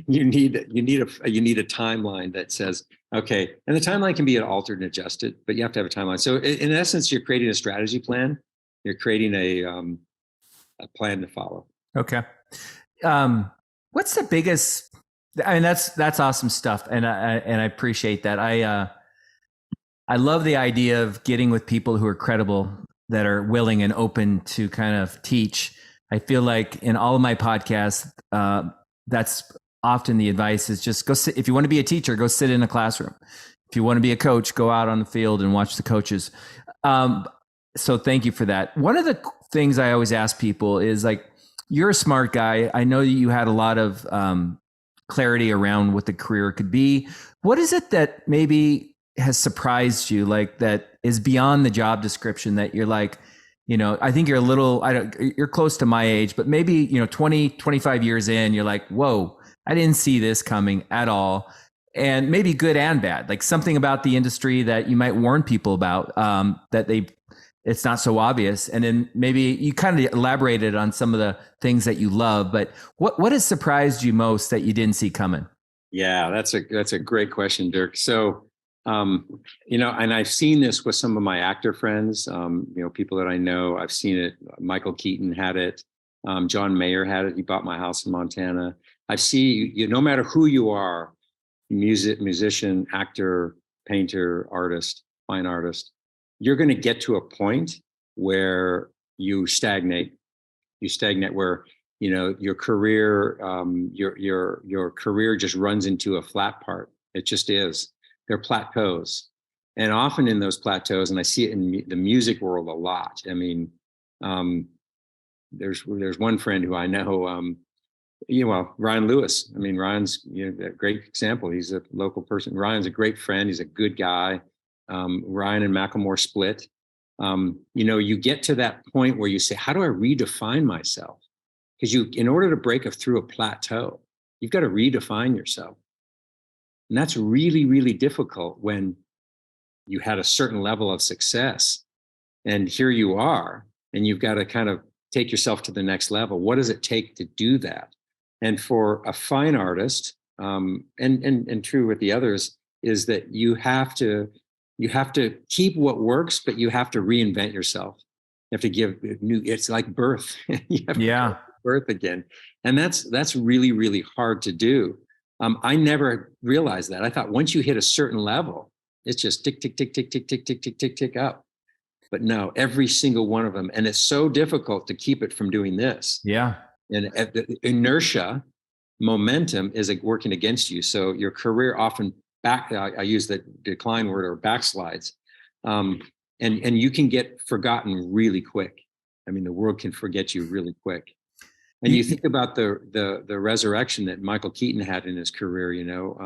you need a timeline that says, okay, and the timeline can be altered and adjusted, but you have to have a timeline. So in essence, you're creating a strategy plan. You're creating a plan to follow. Okay. What's the biggest? I mean, that's awesome stuff, and I appreciate that. I love the idea of getting with people who are credible, that are willing and open to kind of teach. I feel like in all of my podcasts, that's often the advice is just go sit. If you want to be a teacher, go sit in a classroom. If you want to be a coach, go out on the field and watch the coaches. So thank you for that. One of the things I always ask people is like, you're a smart guy. I know you had a lot of clarity around what the career could be. What is it that maybe has surprised you, like that is beyond the job description, that you're like, I think you're a little, you're close to my age, but maybe, 20, 25 years in, you're like, whoa, I didn't see this coming at all. And maybe good and bad, like something about the industry that you might warn people about, that it's not so obvious. And then maybe you kind of elaborated on some of the things that you love, but what has surprised you most that you didn't see coming? Yeah, that's a great question, Dirk. So, and I've seen this with some of my actor friends, people that I know. I've seen it. Michael Keaton had it. John Mayer had it. He bought my house in Montana. I see no matter who you are, musician, actor, painter, artist, fine artist, you're going to get to a point where you stagnate. You stagnate where, your career, your career just runs into a flat part. It just is. They're plateaus. And often in those plateaus, and I see it in the music world a lot. I mean, there's one friend who I know, Ryan Lewis. I mean, Ryan's a great example. He's a local person. Ryan's a great friend. He's a good guy. Ryan and Macklemore split. You get to that point where you say, how do I redefine myself? Because in order to break through a plateau, you've got to redefine yourself. And that's really, really difficult when you had a certain level of success and here you are, and you've got to kind of take yourself to the next level. What does it take to do that? And for a fine artist, and true with the others, is that you have to keep what works, but you have to reinvent yourself. You have to give it's like birth. You have to give birth again. And that's really, really hard to do. I never realized that. I thought once you hit a certain level, it's just tick, tick, tick, tick, tick, tick, tick, tick, tick, tick up. But no, every single one of them. And it's so difficult to keep it from doing this. Yeah. And the inertia, momentum is working against you. So your career often I use the decline word, or backslides. And you can get forgotten really quick. I mean, the world can forget you really quick. And you think about the resurrection that Michael Keaton had in his career,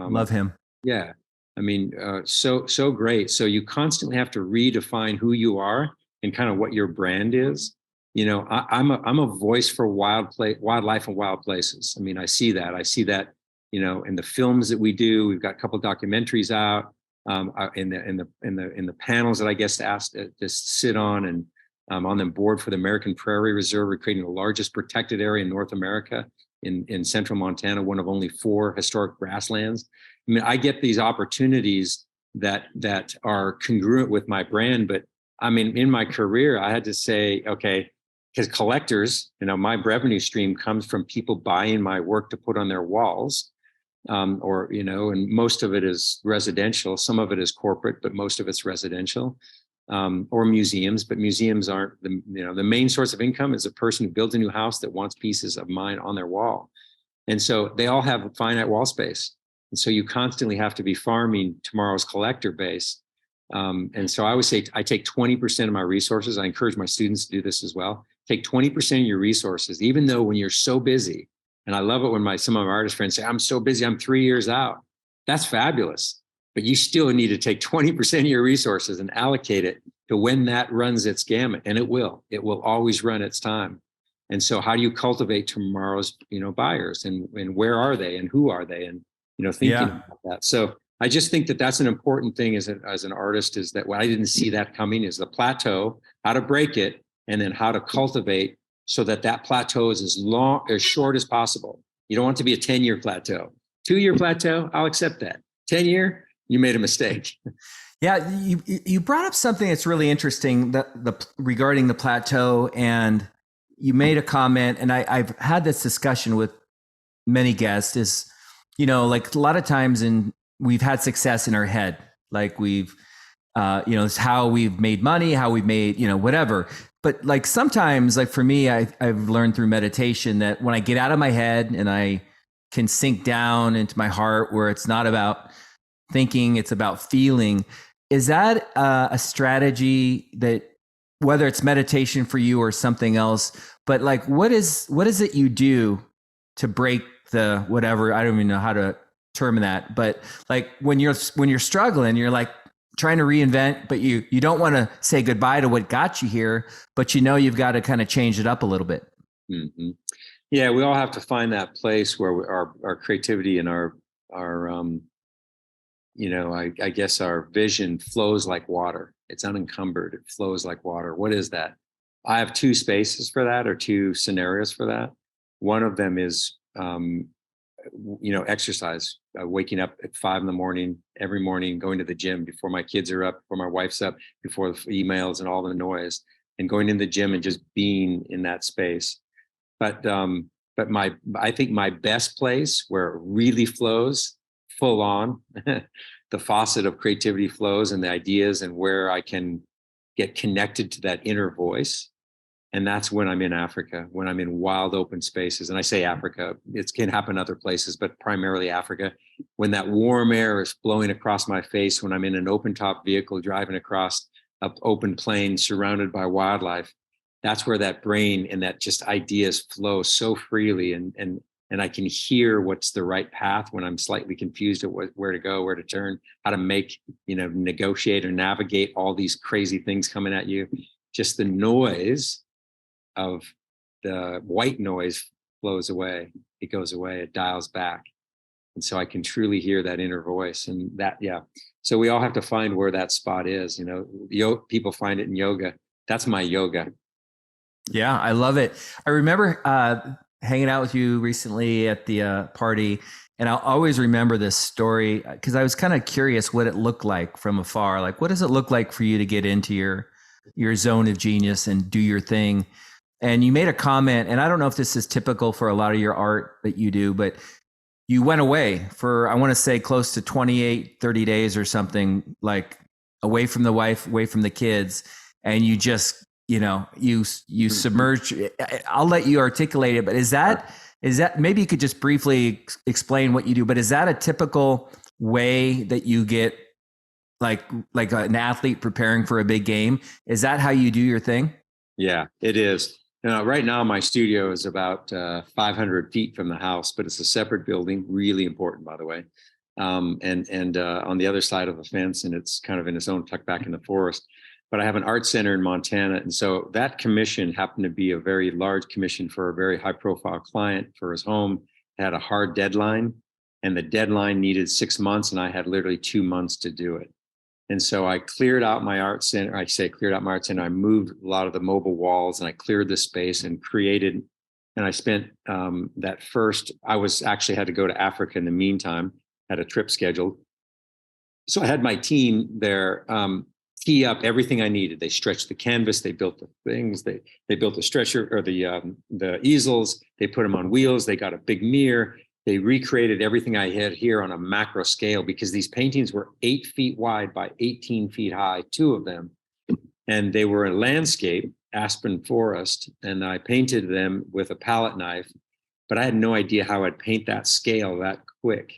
love him. Yeah. I mean, so great. So you constantly have to redefine who you are and kind of what your brand is. I'm a voice for wildlife and wild places. I mean, I see that, in the films that we do. We've got a couple of documentaries out, in the panels that I guess asked to sit on, and on the board for the American Prairie Reserve. We're creating the largest protected area in North America in central Montana, one of only 4 historic grasslands. I mean, I get these opportunities that are congruent with my brand, but I mean, in my career, I had to say, okay, because collectors, my revenue stream comes from people buying my work to put on their walls, and most of it is residential. Some of it is corporate, but most of it's residential. Or museums, but museums aren't the main source of income. Is a person who builds a new house that wants pieces of mine on their wall. And so they all have finite wall space. And so you constantly have to be farming tomorrow's collector base. And so I always say, I take 20% of my resources. I encourage my students to do this as well. Take 20% of your resources, even though when you're so busy, and I love it when some of my artist friends say, I'm so busy, I'm 3 years out. That's fabulous. But you still need to take 20% of your resources and allocate it to when that runs its gamut. And it will always run its time. And so how do you cultivate tomorrow's, buyers, and where are they and who are they? And, thinking about that. So I just think that that's an important thing as an artist, is that what I didn't see that coming is the plateau, how to break it, and then how to cultivate so that plateau is as short as possible. You don't want it to be a 10-year plateau. 2-year plateau, I'll accept that. 10-year, you made a mistake. Yeah, you brought up something that's really interesting regarding the plateau, and you made a comment, and I've had this discussion with many guests. Is like a lot of times, we've had success in our head, like we've it's how we've made money, how we've made whatever. But like sometimes, like for me, I've learned through meditation that when I get out of my head and I can sink down into my heart, where it's not about thinking, it's about feeling. Is that a strategy that, whether it's meditation for you or something else, but like what is it you do to break the whatever? I don't even know how to term that, but like when you're struggling, you're like trying to reinvent, but you don't want to say goodbye to what got you here, but you've got to kind of change it up a little bit. Mm-hmm. Yeah, we all have to find that place where our creativity and our I guess our vision flows like water. It's unencumbered. It flows like water. What is that? I have 2 spaces for that, or 2 scenarios for that. One of them is, exercise, waking up at 5 a.m. every morning, going to the gym before my kids are up, before my wife's up, before the emails and all the noise, and going in the gym and just being in that space. But I think my best place where it really flows full on, the faucet of creativity flows, and the ideas, and where I can get connected to that inner voice. And that's when I'm in Africa, when I'm in wild open spaces. And I say Africa, it can happen other places, but primarily Africa. When that warm air is blowing across my face, when I'm in an open top vehicle driving across an open plain surrounded by wildlife, that's where that brain and that just ideas flow so freely. And I can hear what's the right path when I'm slightly confused at where to go, where to turn, how to make, negotiate or navigate all these crazy things coming at you. Just the noise of the white noise flows away. It goes away. It dials back. And so I can truly hear that inner voice, and that, yeah. So we all have to find where that spot is. People find it in yoga. That's my yoga. Yeah, I love it. I remember hanging out with you recently at the party, and I'll always remember this story because I was kind of curious what it looked like from afar. Like, what does it look like for you to get into your zone of genius and do your thing? And you made a comment, and I don't know if this is typical for a lot of your art that you do, but you went away for, I want to say, close to 28, 30 days or something, like away from the wife, away from the kids, and you just, you submerge. I'll let you articulate it, but is that maybe you could just briefly explain what you do, but is that a typical way that you get like an athlete preparing for a big game? Is that how you do your thing? Yeah, it is. Right now, my studio is about 500 feet from the house, but it's a separate building. Really important, by the way. And on the other side of the fence, and it's kind of in its own tucked back in the forest. But I have an art center in Montana, and so that commission happened to be a very large commission for a very high-profile client for his home. It had a hard deadline, and the deadline needed 6 months, and I had literally 2 months to do it. And so I cleared out my art center. I moved a lot of the mobile walls, and I cleared the space and created. And I spent I was actually had to go to Africa in the meantime, had a trip scheduled. So I had my team there tee up everything I needed. They stretched the canvas, they built the things, they built the stretcher or the easels, they put them on wheels, they got a big mirror. They recreated everything I had here on a macro scale, because these paintings were 8 feet wide by 18 feet high, 2 of them. And they were a landscape, aspen forest. And I painted them with a palette knife, but I had no idea how I'd paint that scale that quick.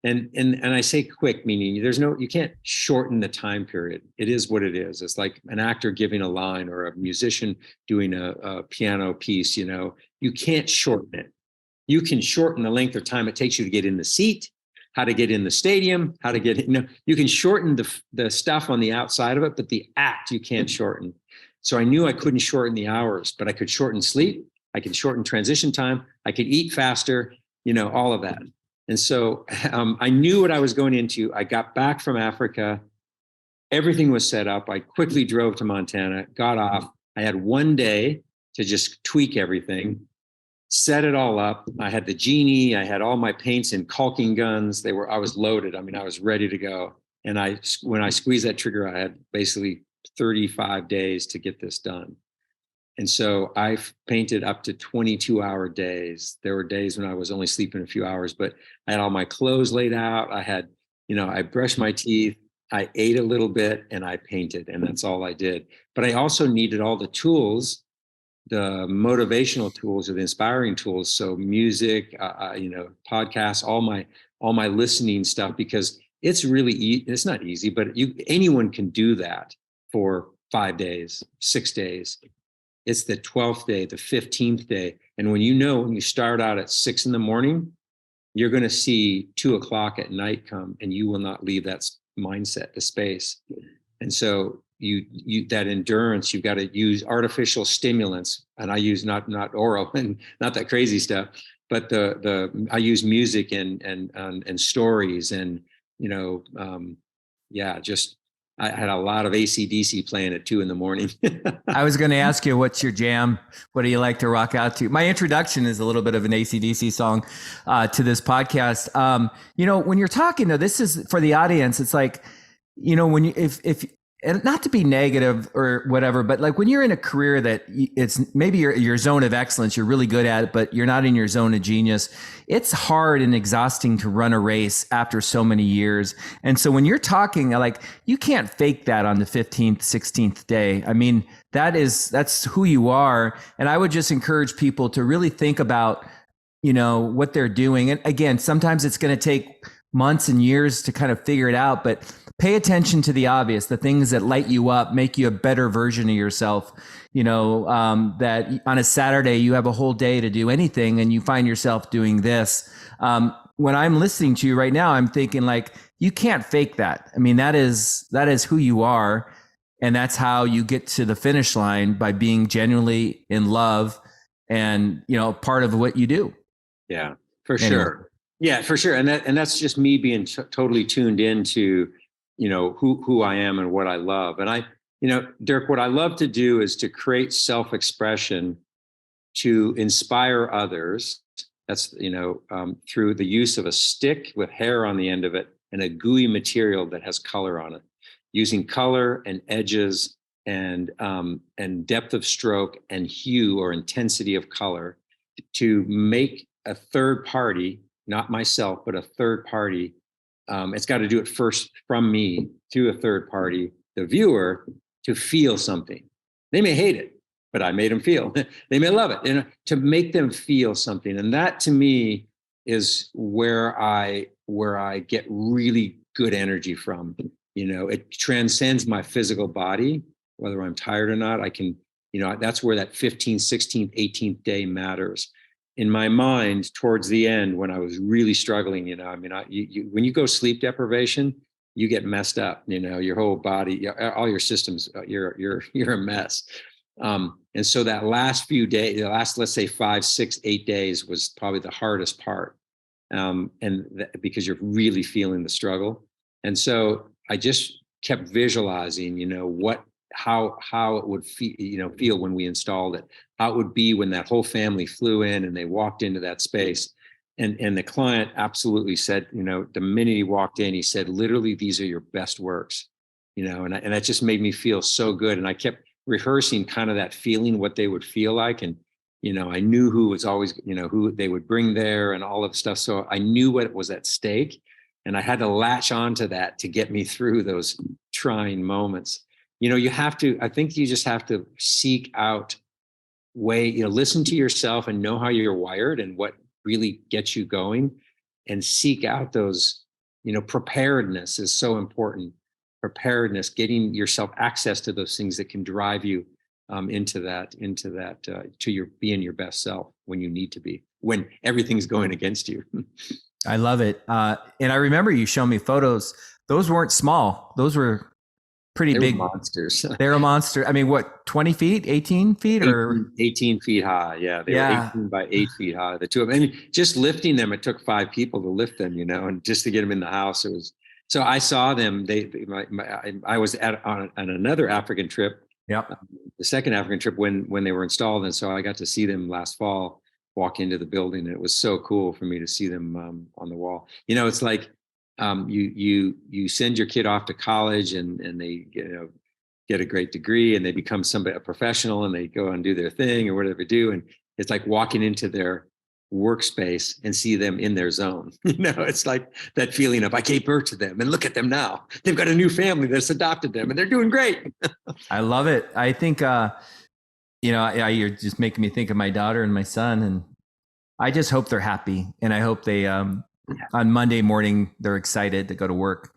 And I say quick, meaning you can't shorten the time period. It is what it is. It's like an actor giving a line or a musician doing a piano piece, you can't shorten it. You can shorten the length of time it takes you to get in the seat, how to get in the stadium, how to get, you can shorten the stuff on the outside of it, but the act you can't shorten. So I knew I couldn't shorten the hours, but I could shorten sleep. I can shorten transition time. I could eat faster, you know, all of that. And so I knew what I was going into. I got back from Africa. Everything was set up. I quickly drove to Montana, got off. I had one day to just tweak everything, set it all up. I had the genie. I had all my paints and caulking guns. I was loaded. I mean, I was ready to go. And when I squeezed that trigger, I had basically 35 days to get this done. And so I've painted up to 22-hour days. There were days when I was only sleeping a few hours, but I had all my clothes laid out. I had, you know, I brushed my teeth, I ate a little bit, and I painted, and that's all I did. But I also needed all the tools, the motivational tools or the inspiring tools. So music, you know, podcasts, all my listening stuff, because it's really, it's not easy, but anyone can do that for 5 days, 6 days. It's the 12th day, the 15th day. And when you start out at 6 a.m, you're going to see 2 o'clock at night come, and you will not leave that mindset, the space. And so that endurance, you've got to use artificial stimulants. And I use not oral and not that crazy stuff, but I use music and stories and, you know, just, I had a lot of AC/DC playing at 2 a.m. I was going to ask you, what's your jam? What do you like to rock out to? My introduction is a little bit of an AC/DC song to this podcast. You know, when you're talking, though, this is for the audience. It's like, you know, when you, if and not to be negative or whatever, but like when you're in a career that it's maybe your zone of excellence, you're really good at it, but you're not in your zone of genius. It's hard and exhausting to run a race after so many years. And so when you're talking, like, you can't fake that on the 15th, 16th day. I mean, that's who you are. And I would just encourage people to really think about, you know, what they're doing. And again, sometimes it's going to take months and years to kind of figure it out, but pay attention to the obvious, the things that light you up, make you a better version of yourself. You know, that on a Saturday, you have a whole day to do anything and you find yourself doing this. When I'm listening to you right now, I'm thinking, like, you can't fake that. I mean, that is who you are. And that's how you get to the finish line, by being genuinely in love and, you know, part of what you do. Yeah, for sure. Yeah, for sure. And that's just me being totally tuned into, you know, who I am and what I love. And you know, Dirk, what I love to do is to create self-expression to inspire others. That's, you know, through the use of a stick with hair on the end of it and a gooey material that has color on it, using color and edges and depth of stroke and hue or intensity of color to make a third party, not myself, but a third party. It's got to do it first from me to a third party, the viewer, to feel something. They may hate it, but I made them feel. They may love it, and to make them feel something. And that, to me, is where I get really good energy from. You know, it transcends my physical body, whether I'm tired or not. I can, you know, that's where that 15th, 16th, 18th day matters. In my mind, towards the end, when I was really struggling, you know, I mean, when you go sleep deprivation, you get messed up. You know, your whole body, all your systems, you're a mess. And so that last few days, the last, let's say 5, 6, 8 days, was probably the hardest part, because you're really feeling the struggle. And so I just kept visualizing, you know, how it would feel when we installed it, how it would be when that whole family flew in and they walked into that space. And the client absolutely said, you know, the minute he walked in, he said, literally, these are your best works, you know, and that just made me feel so good. And I kept rehearsing kind of that feeling, what they would feel like. And, you know, I knew who was always, you know, who they would bring there and all of the stuff. So I knew what was at stake, and I had to latch onto that to get me through those trying moments. You know, I think you just have to seek out listen to yourself and know how you're wired and what really gets you going, and seek out those, you know, preparedness is so important. Preparedness, getting yourself access to those things that can drive you to your being your best self when you need to be, when everything's going against you. I love it. And I remember you showing me photos. Those weren't small. Those were pretty They big were monsters. They're a monster. I mean, what, 20 feet, 18 feet or 18 feet high. Yeah. They were 18 by 8 feet high. The two of them. I mean, just lifting them, it took 5 people to lift them, and just to get them in the house, it was. So I saw them. I was on another African trip. Yeah. The second African trip when they were installed, and so I got to see them last fall walk into the building, and it was so cool for me to see them on the wall. It's like you send your kid off to college, and they get a great degree, and they become a professional, and they go and do their thing or whatever they do, and it's like walking into their workspace and see them in their zone. It's like that feeling of I gave birth to them, and look at them now. They've got a new family that's adopted them, and they're doing great. I love it. I think, you're just making me think of my daughter and my son, and I just hope they're happy. And I hope they, on Monday morning, they're excited to go to work.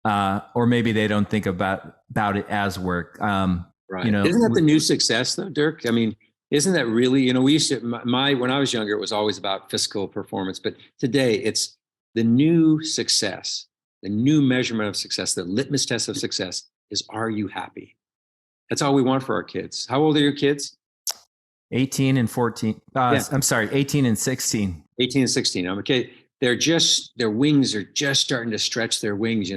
Or maybe they don't think about it as work. Right. Isn't that the new success though, Dirk? I mean, isn't that really, we used to, when I was younger, it was always about fiscal performance, but today it's the new success, the new measurement of success, the litmus test of success is, are you happy? That's all we want for our kids. How old are your kids? 18 and 14. I'm sorry, 18 and 16. 18 and 16. Okay. Their wings are just starting to stretch their wings,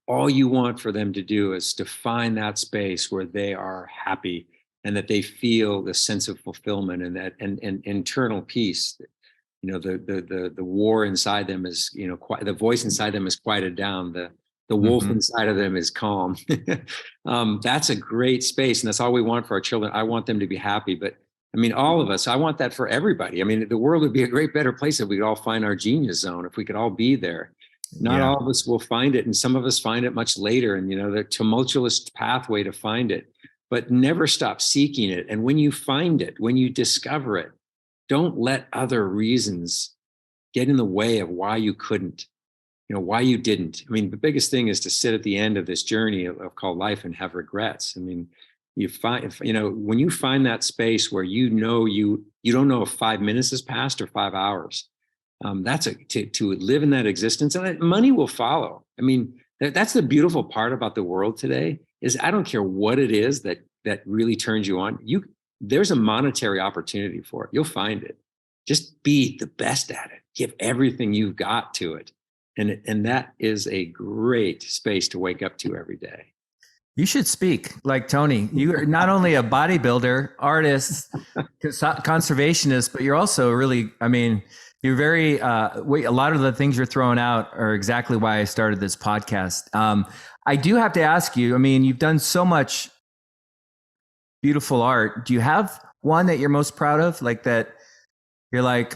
All you want for them to do is to find that space where they are happy and that they feel the sense of fulfillment and that and internal peace. The war inside them is, the voice inside them is quieted down. The wolf inside of them is calm. That's a great space. And that's all we want for our children. I want them to be happy, but I mean, all of us, I want that for everybody. I mean, the world would be a great, better place if we could all find our genius zone, if we could all be there. Not all of us will find it. And some of us find it much later. And, the tumultuous pathway to find it, but never stop seeking it. And when you find it, when you discover it, don't let other reasons get in the way of why you couldn't, why you didn't. I mean, the biggest thing is to sit at the end of this journey of called life and have regrets. I mean, you find, when you find that space where you don't know if 5 minutes has passed or 5 hours, that's to live in that existence, and money will follow. I mean, that's the beautiful part about the world today is I don't care what it is that really turns you on. There's a monetary opportunity for it. You'll find it. Just be the best at it. Give everything you've got to it. And that is a great space to wake up to every day. You should speak like Tony. You are not only a bodybuilder, artist, conservationist, but you're also really, you're very, a lot of the things you're throwing out are exactly why I started this podcast. I do have to ask you, you've done so much beautiful art. Do you have one that you're most proud of? Like that you're like,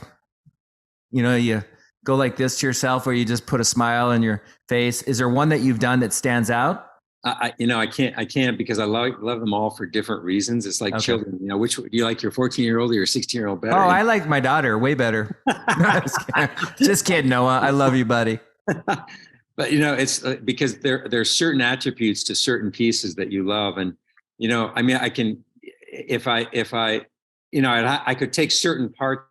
you go like this to yourself or you just put a smile on your face. Is there one that you've done that stands out? I can't because I love them all for different reasons. It's like children, which do you like, your 14-year-old or your 16-year-old better? Oh, I like my daughter way better. Just kidding, Noah. I love you, buddy. But it's because there's certain attributes to certain pieces that you love. And, I can, if I could take certain parts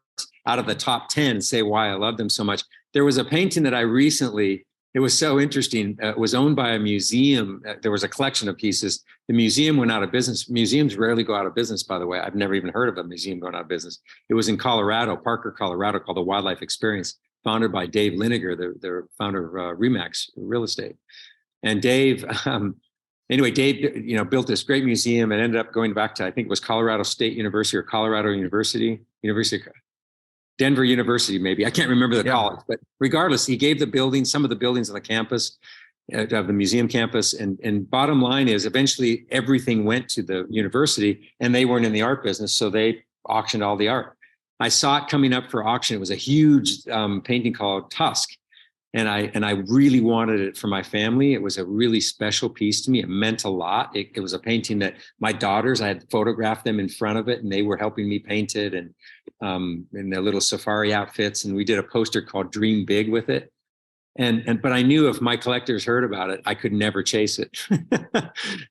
out of the top 10 and say why I love them so much. There was a painting that I recently, it was so interesting. It was owned by a museum. There was a collection of pieces. The museum went out of business. Museums rarely go out of business, by the way. I've never even heard of a museum going out of business. It was in Colorado, Parker, Colorado, called the Wildlife Experience, founded by Dave Liniger, the founder of Remax Real Estate. And Dave, Dave, built this great museum and ended up going back to, I think it was Colorado State University or Colorado University Denver University, maybe. I can't remember the college, but regardless, he gave some of the buildings on the campus, of the museum campus. And bottom line is eventually everything went to the university and they weren't in the art business. So they auctioned all the art. I saw it coming up for auction. It was a huge painting called Tusk. And I really wanted it for my family. It was a really special piece to me. It meant a lot. It was a painting that my daughters, I had photographed them in front of it and they were helping me paint it and in their little safari outfits. And we did a poster called Dream Big with it. But I knew if my collectors heard about it, I could never chase it.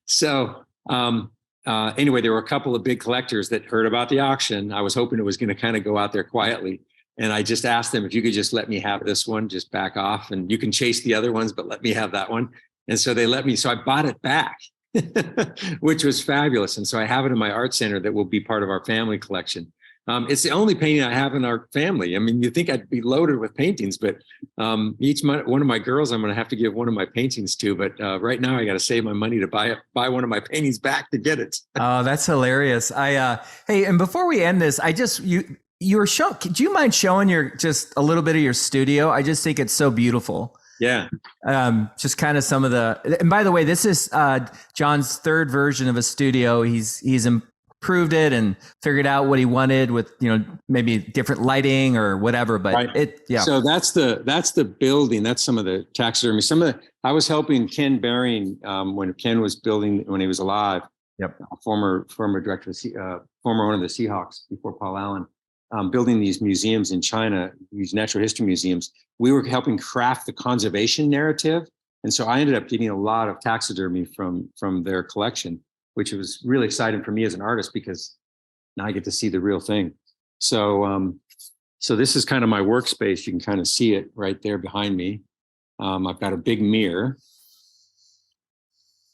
So anyway, there were a couple of big collectors that heard about the auction. I was hoping it was going to kind of go out there quietly. And I just asked them, if you could just let me have this one, just back off and you can chase the other ones, but let me have that one. And so they let me, so I bought it back. which was fabulous. And so I have it in my art center that will be part of our family collection. It's the only painting I have in our family. I mean, you think I'd be loaded with paintings, but one of my girls, I'm going to have to give one of my paintings to. But right now, I got to save my money to buy one of my paintings back to get it. Oh, that's hilarious. Hey, and before we end this, you were showing. Do you mind showing just a little bit of your studio? I just think it's so beautiful. Yeah. Just kind of some of and by the way, this is John's third version of a studio. He's improved it and figured out what he wanted with, maybe different lighting or whatever, but right. So that's the building. That's some of the taxidermy. I was helping Ken Baring when Ken was building, when he was alive. Yep. Former director, former owner of the Seahawks before Paul Allen. Building these museums in China, these natural history museums. We were helping craft the conservation narrative. And so I ended up getting a lot of taxidermy from their collection, which was really exciting for me as an artist because now I get to see the real thing. So this is kind of my workspace. You can kind of see it right there behind me. I've got a big mirror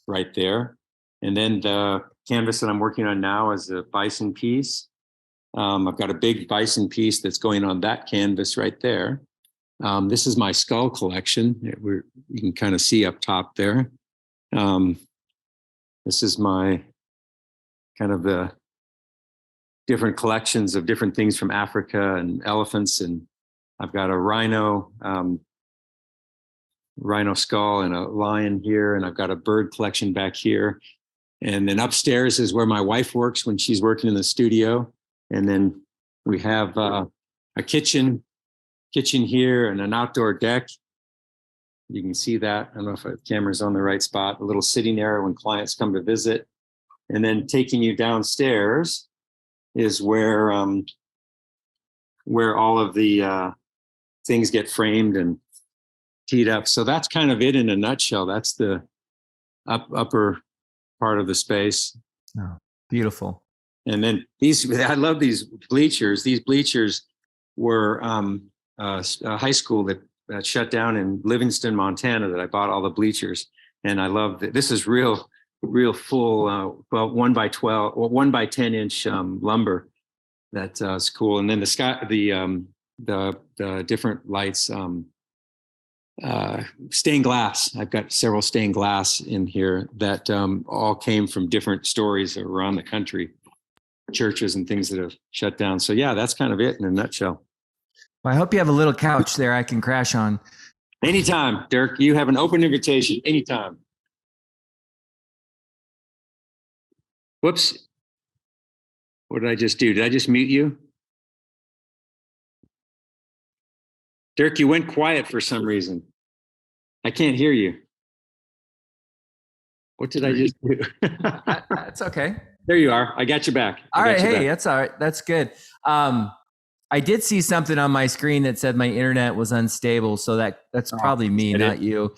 right there. And then the canvas that I'm working on now is a bison piece. I've got a big bison piece that's going on that canvas right there. This is my skull collection. You can kind of see up top there. This is my kind of the different collections of different things from Africa and elephants. And I've got a rhino skull and a lion here. And I've got a bird collection back here. And then upstairs is where my wife works when she's working in the studio. And then we have a kitchen here and an outdoor deck. You can see that. I don't know if the camera's on the right spot. A little sitting area when clients come to visit. And then taking you downstairs is where all of the things get framed and teed up. So that's kind of it in a nutshell. That's the upper part of the space. Oh, beautiful. And then I love these bleachers. These bleachers were a high school that shut down in Livingston, Montana, that I bought all the bleachers. And I love that. This is real full, 1 by 12 or 1 by 10 inch lumber. That's cool. And then the different lights, stained glass. I've got several stained glass in here that all came from different stories around the country. Churches and things that have shut down. So yeah, that's kind of it in a nutshell. Well, I hope you have a little couch there I can crash on. Anytime, Dirk. You have an open invitation. Anytime. Whoops. What did I just do? Did I just mute you? Dirk, you went quiet for some reason. I can't hear you. What did I just do? That's okay. There you are. I got you back. All right. Hey, that's all right. That's good. I did see something on my screen that said my internet was unstable. So that's probably me, not you. Okay.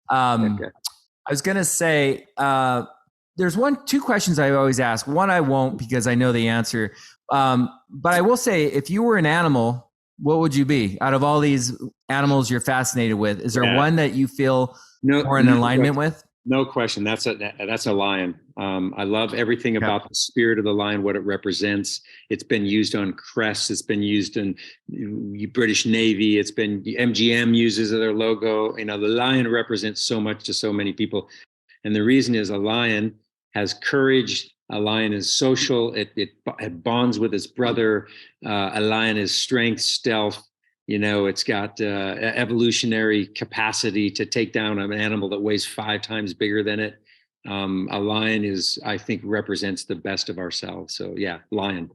I was going to say, there's two questions I always ask. One, I won't because I know the answer. But I will say, if you were an animal, what would you be? Out of all these animals you're fascinated with, is there one that you feel more in alignment with? No question. That's a lion. I love everything about the spirit of the lion, what it represents. It's been used on crests. It's been used in British Navy. It's been MGM uses their logo. The lion represents so much to so many people. And the reason is a lion has courage. A lion is social. It bonds with its brother. A lion is strength, stealth. It's got evolutionary capacity to take down an animal that weighs 5 times bigger than it. A lion I think, represents the best of ourselves. So yeah, lion.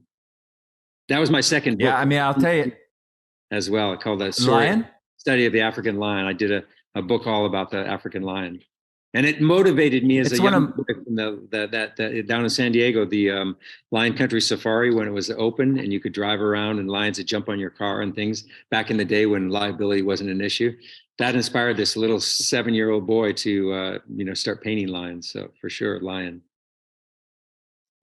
That was my second book. Yeah, I mean, I'll tell you. As well, called The Lion? Study of the African Lion. I did a book all about the African lion. And it motivated me as a young boy from down in San Diego, the Lion Country Safari, when it was open and you could drive around and lions would jump on your car and things back in the day when liability wasn't an issue. That inspired this little 7-year-old boy to, start painting lions. So for sure, lion.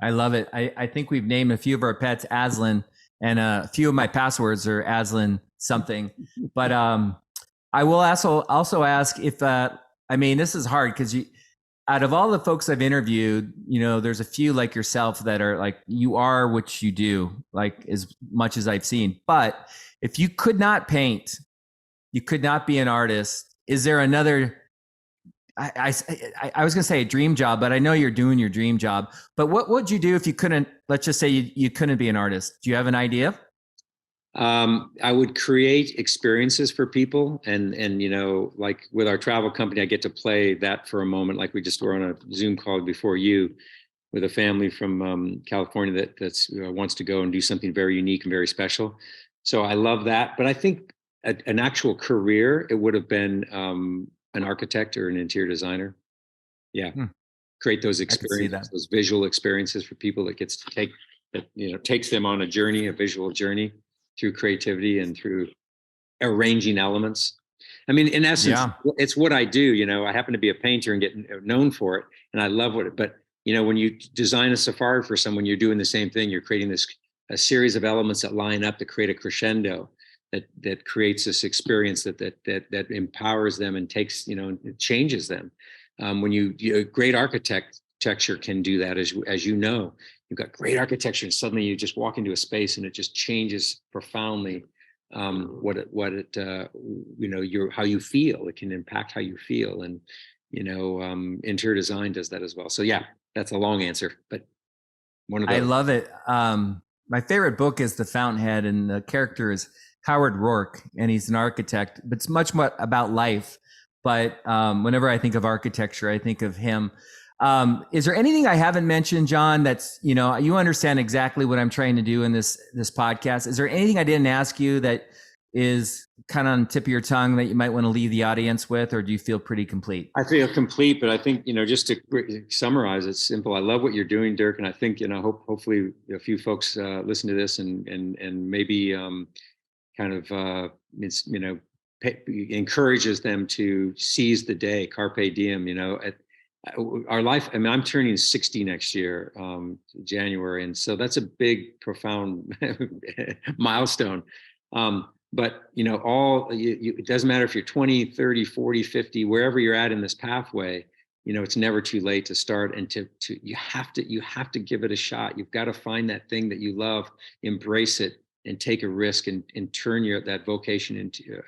I love it. I think we've named a few of our pets Aslan, and a few of my passwords are Aslan something. But I will also ask if, this is hard because out of all the folks I've interviewed, there's a few like yourself that are like, you are what you do, like as much as I've seen. But if you could not paint, you could not be an artist. Is there another, I was going to say a dream job, but I know you're doing your dream job. But what would you do if you couldn't, let's just say you couldn't be an artist? Do you have an idea? I would create experiences for people, and like with our travel company, I get to play that for a moment. Like we just were on a Zoom call before you with a family from California that wants to go and do something very unique and very special. So I love that. But I think an actual career, it would have been an architect or an interior designer. Yeah, create those experiences, those visual experiences for people that gets to takes them on a journey, a visual journey, through creativity and through arranging elements. I mean, in essence, it's what I do. I happen to be a painter and get known for it, and I love but when you design a safari for someone, you're doing the same thing. You're creating a series of elements that line up to create a crescendo that creates this experience that empowers them and takes, it changes them. When a great architecture can do that, as you've got great architecture, and suddenly you just walk into a space and it just changes profoundly how you feel. It can impact how you feel, and interior design does that as well. So yeah, that's a long answer, but one of those. I love it. My favorite book is The Fountainhead, and the character is Howard Rourke, and he's an architect, but it's much more about life. But whenever I think of architecture, I think of him. Is there anything I haven't mentioned, John, that's, you understand exactly what I'm trying to do in this podcast? Is there anything I didn't ask you that is kind of on the tip of your tongue that you might want to leave the audience with, or do you feel pretty complete? I feel complete, but I think, just to summarize, it's simple. I love what you're doing, Dirk. And I think, hopefully a few folks listen to this and maybe encourages them to seize the day, carpe diem, our life. I mean, I'm turning 60 next year, January. And so that's a big, profound milestone. But, it doesn't matter if you're 20, 30, 40, 50, wherever you're at in this pathway, it's never too late to start, and you have to give it a shot. You've got to find that thing that you love, embrace it, and take a risk, and turn that vocation into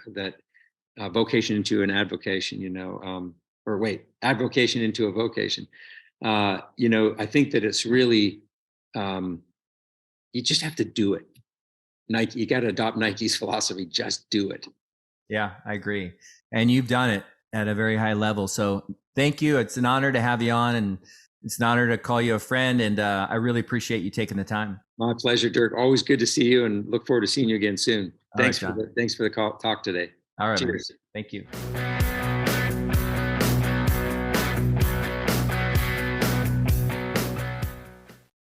vocation into an avocation, avocation into a vocation. I think that it's really, you just have to do it. Nike, you got to adopt Nike's philosophy, just do it. Yeah, I agree. And you've done it at a very high level. So thank you. It's an honor to have you on, and it's an honor to call you a friend. And I really appreciate you taking the time. My pleasure, Dirk. Always good to see you, and look forward to seeing you again soon. Thanks for the talk today. All right. Cheers. Thank you.